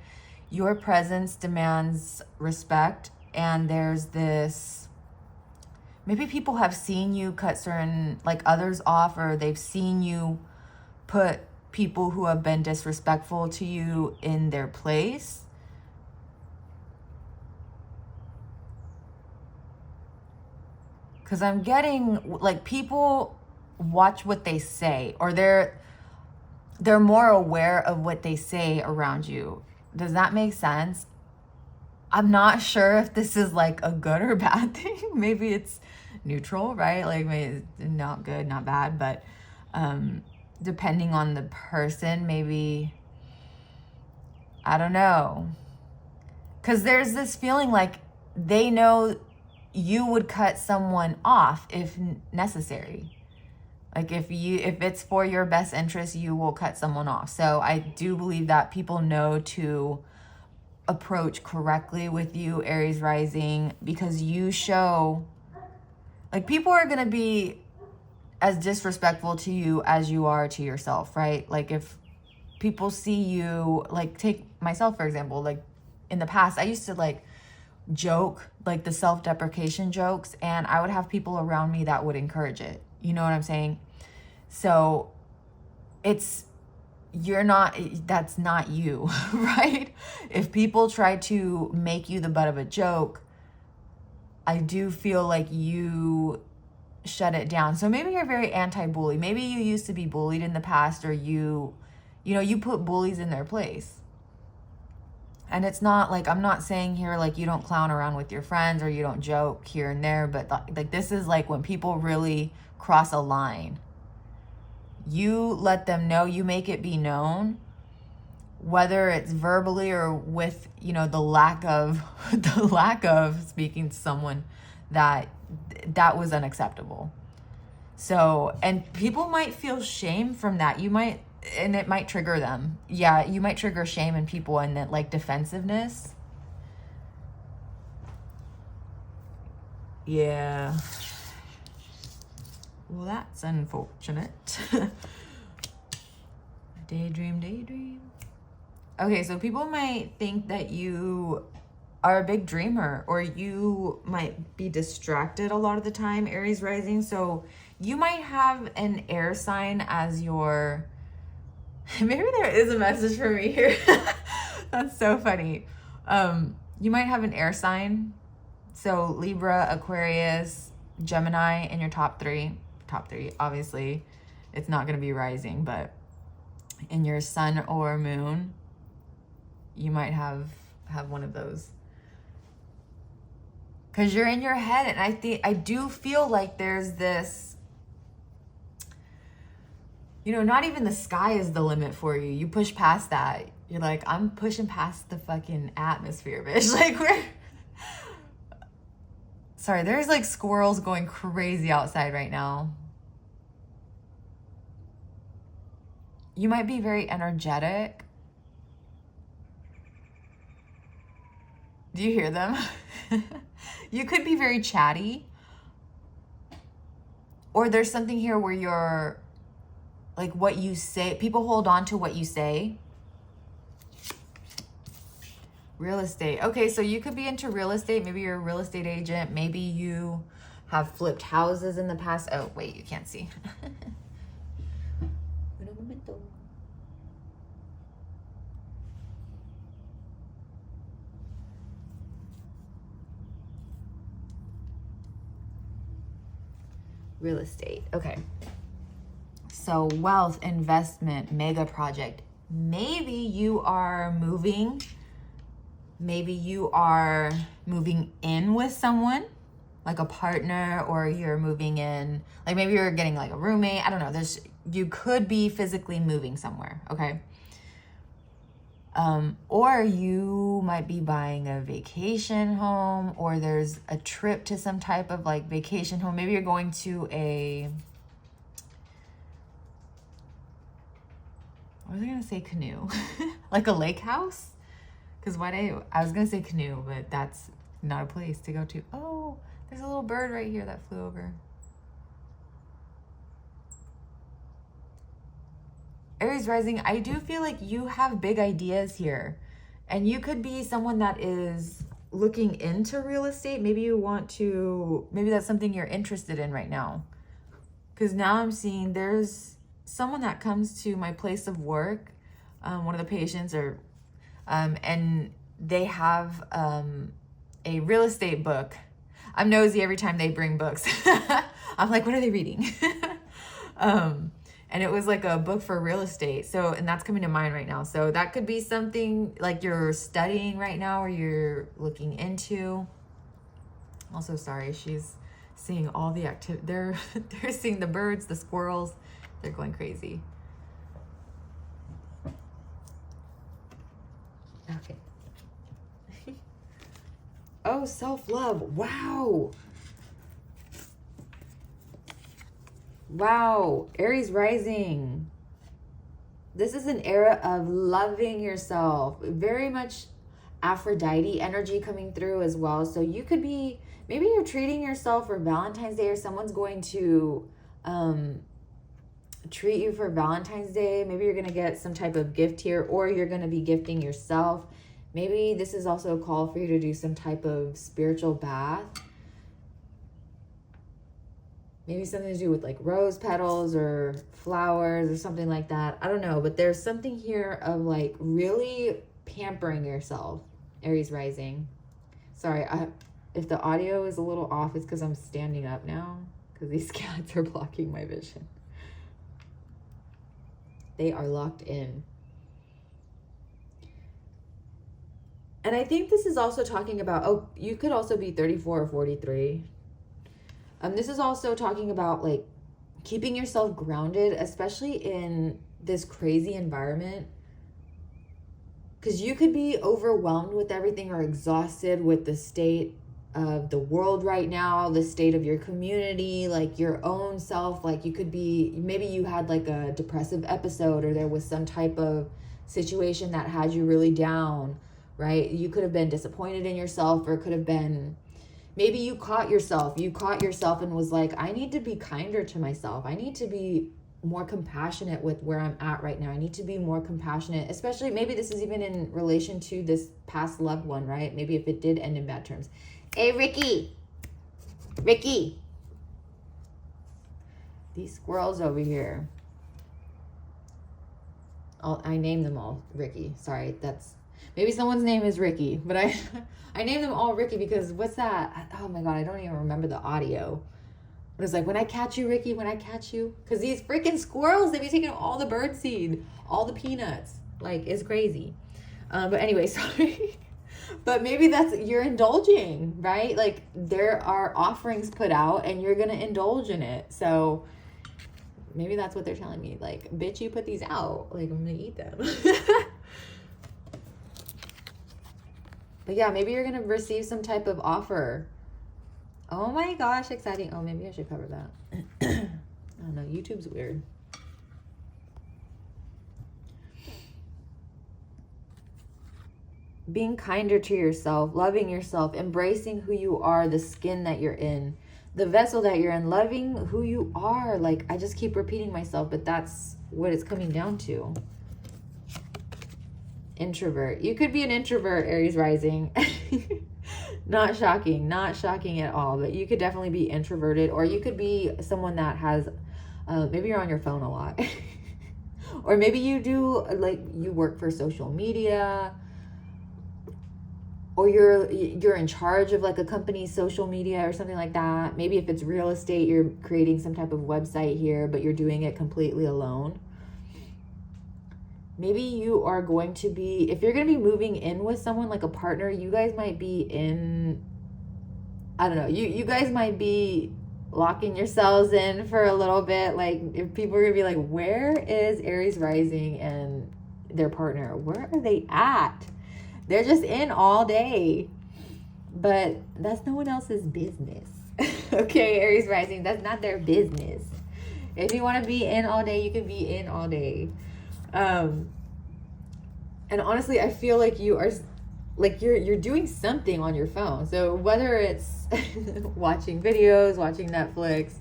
your presence demands respect, and there's this, maybe people have seen you cut certain, like others off, or they've seen you put people who have been disrespectful to you in their place. Because I'm getting, like, people watch what they say, or they're more aware of what they say around you. Does that make sense? I'm not sure if this is like a good or bad thing. Maybe it's neutral, right? Like, maybe it's not good, not bad, but depending on the person, maybe, I don't know. Because there's this feeling like they know you would cut someone off if necessary. Like if it's for your best interest, you will cut someone off. So I do believe that people know to approach correctly with you, Aries rising, because you show, like, people are going to be as disrespectful to you as you are to yourself, right? Like if people see you, like, take myself, for example, like in the past, I used to like joke, like the self-deprecation jokes, and I would have people around me that would encourage it. You know what I'm saying? So that's not you, right? If people try to make you the butt of a joke, I do feel like you shut it down. So maybe you're very anti-bully. Maybe you used to be bullied in the past, or you put bullies in their place. And it's not like, I'm not saying here like you don't clown around with your friends or you don't joke here and there, but like this is like when people really cross a line. You let them know, you make it be known, whether it's verbally or with, the lack of speaking to someone, that was unacceptable. So, and people might feel shame from that. And it might trigger them. Yeah, you might trigger shame in people, and that, like, defensiveness. Yeah. Well, that's unfortunate. Daydream. Okay, so people might think that you are a big dreamer, or you might be distracted a lot of the time, Aries rising. So you might have an air sign as your... Maybe there is a message for me here. That's so funny. You might have an air sign. So Libra, Aquarius, Gemini in your top three, obviously it's not going to be rising, but in your sun or moon, you might have one of those. Because you're in your head, and I do feel like there's this, not even the sky is the limit for you. You push past that. You're like, I'm pushing past the fucking atmosphere, bitch. Like, sorry, there's like squirrels going crazy outside right now. You might be very energetic. Do you hear them? You could be very chatty. Or there's something here where you're, like, what you say, people hold on to what you say. Real estate. Okay, so you could be into real estate. Maybe you're a real estate agent. Maybe you have flipped houses in the past. Oh, wait, you can't see. Real estate. Okay. So wealth, investment, mega project. Maybe you are moving. Maybe you are moving in with someone, like a partner, or you're moving in, like maybe you're getting like a roommate. I don't know. You could be physically moving somewhere. Okay. Or you might be buying a vacation home, or there's a trip to some type of like vacation home. Maybe you're going to what was I going to say? Canoe, like a lake house. Because I was going to say canoe, but that's not a place to go to. Oh, there's a little bird right here that flew over. Aries rising, I do feel like you have big ideas here. And you could be someone that is looking into real estate. Maybe that's something you're interested in right now. Because now I'm seeing there's someone that comes to my place of work, one of the patients, and they have a real estate book. I'm nosy every time they bring books. I'm like, what are they reading? And it was like a book for real estate. So, and that's coming to mind right now. So that could be something like you're studying right now or you're looking into. Also, sorry, she's seeing all the activity. They're seeing the birds, the squirrels. They're going crazy. Okay. Oh, self-love. Wow. Wow. Aries rising. This is an era of loving yourself. Very much Aphrodite energy coming through as well. So you could be, maybe you're treating yourself for Valentine's Day, or someone's going to treat you for Valentine's Day. Maybe you're going to get some type of gift here, or you're going to be gifting yourself. Maybe this is also a call for you to do some type of spiritual bath. Maybe something to do with like rose petals or flowers or something like that. I don't know, but there's something here of like really pampering yourself, Aries rising. Sorry, if the audio is a little off, it's because I'm standing up now because these cats are blocking my vision. They are locked in. And I think this is also talking about, you could also be 34 or 43. This is also talking about like keeping yourself grounded, especially in this crazy environment. Because you could be overwhelmed with everything or exhausted with the state of the world right now, the state of your community, like your own self. Like you could be, maybe you had like a depressive episode, or there was some type of situation that had you really down, right? You could have been disappointed in yourself, or it could have been, maybe you caught yourself and was like, I need to be kinder to myself. I need to be more compassionate with where I'm at right now. I need to be more compassionate, especially maybe this is even in relation to this past loved one, right? Maybe if it did end in bad terms. Hey, Ricky. These squirrels over here. I named them all Ricky. Sorry, maybe someone's name is Ricky, but I named them all Ricky because what's that? Oh my God, I don't even remember the audio. It was like, when I catch you, Ricky, when I catch you. Because these freaking squirrels, they be taking all the bird seed, all the peanuts. Like, it's crazy. But anyway, sorry. But maybe you're indulging, right? Like, there are offerings put out and you're going to indulge in it. So maybe that's what they're telling me. Like, bitch, you put these out. Like, I'm going to eat them. But yeah, maybe you're going to receive some type of offer. Oh my gosh, exciting. Oh, maybe I should cover that. I don't know. YouTube's weird. Being kinder to yourself, loving yourself, embracing who you are, the skin that you're in, the vessel that you're in, loving who you are. Like, I just keep repeating myself, but that's what it's coming down to. Introvert. You could be an introvert, Aries rising. Not shocking at all, but you could definitely be introverted, or you could be someone that has, maybe you're on your phone a lot, or maybe you do, like, you work for social media, or you're in charge of like a company's social media or something like that. Maybe if it's real estate, you're creating some type of website here, but you're doing it completely alone. Maybe you are going to be, if you're going to be moving in with someone like a partner, you guys might be in, I don't know, you guys might be locking yourselves in for a little bit. Like, if people are going to be like, where is Aries rising and their partner? Where are they at? They're just in all day. But that's no one else's business. Okay, Aries rising, that's not their business. If you want to be in all day, you can be in all day. And honestly, I feel like you are, like you're doing something on your phone. So whether it's watching videos, watching Netflix,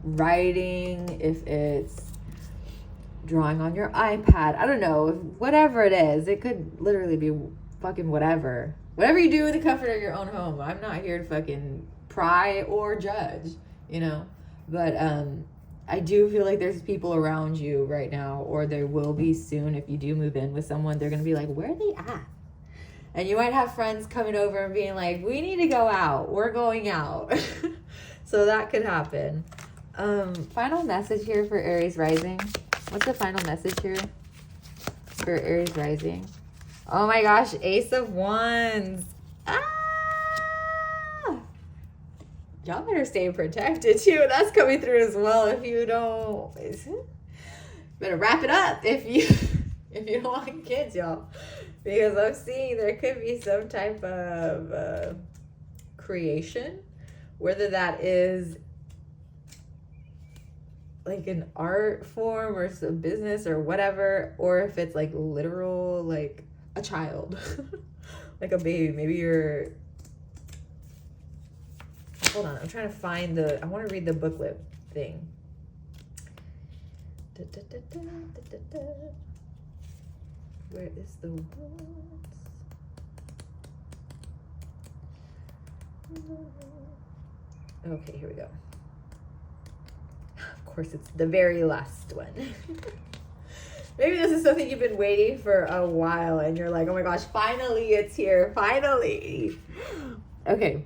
writing, if it's drawing on your iPad, I don't know, whatever it is, it could literally be fucking whatever you do in the comfort of your own home. I'm not here to fucking pry or judge, you know, but I do feel like there's people around you right now, or there will be soon. If you do move in with someone, they're going to be like, where are they at? And you might have friends coming over and being like, we need to go out. We're going out. So that could happen. Final message here for Aries rising. What's the final message here for Aries rising? Oh my gosh, Ace of Wands. Y'all better stay protected too. That's coming through as well. If you don't, better wrap it up if you don't want kids, y'all. Because I'm seeing there could be some type of creation, whether that is like an art form or some business or whatever, or if it's like literal, like a child, like a baby. Maybe you're, hold on, I'm trying to find I want to read the booklet thing. Where is the words? Okay, here we go. Of course, it's the very last one. Maybe this is something you've been waiting for a while and you're like, oh my gosh, finally it's here, finally. Okay.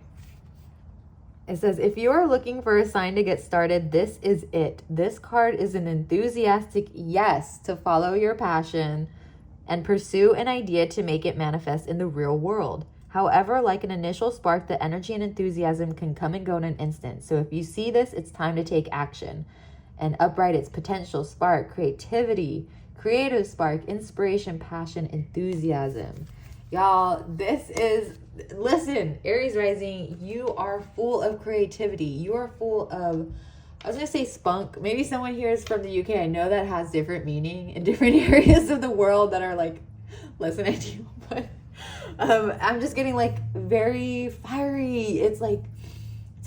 It says, if you are looking for a sign to get started, this is it. This card is an enthusiastic yes to follow your passion and pursue an idea to make it manifest in the real world. However, like an initial spark, the energy and enthusiasm can come and go in an instant. So if you see this, it's time to take action and upright its potential spark, creativity, creative spark, inspiration, passion, enthusiasm. Y'all, this is, listen, Aries rising, you are full of creativity. You are full of, I was going to say spunk. Maybe someone here is from the UK. I know that has different meaning in different areas of the world that are like less than ideal. But I'm just getting like very fiery. It's like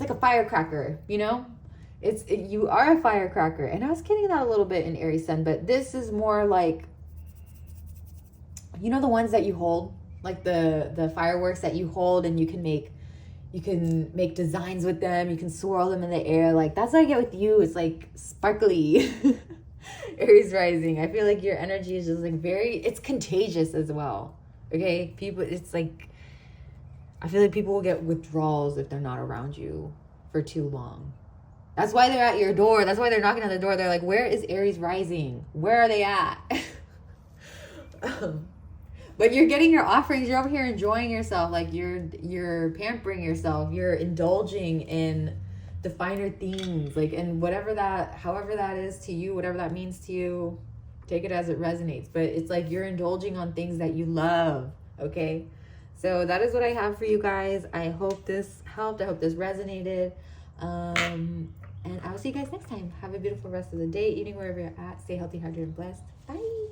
a firecracker, you know? You are a firecracker. And I was getting that a little bit in Aries sun, but this is more like, you know, the ones that you hold? Like the fireworks that you hold and you can make designs with them. You can swirl them in the air. Like, that's what I get with you. It's like sparkly. Aries rising. I feel like your energy is just like it's contagious as well. Okay? People, it's like, I feel like people will get withdrawals if they're not around you for too long. That's why they're at your door. That's why they're knocking on the door. They're like, where is Aries rising? Where are they at? But you're getting your offerings. You're over here enjoying yourself. Like you're pampering yourself. You're indulging in the finer things. Like, and however that is to you, whatever that means to you, take it as it resonates. But it's like you're indulging on things that you love. Okay. So that is what I have for you guys. I hope this helped. I hope this resonated. And I'll see you guys next time. Have a beautiful rest of the day, evening, wherever you're at. Stay healthy, hydrated, and blessed. Bye.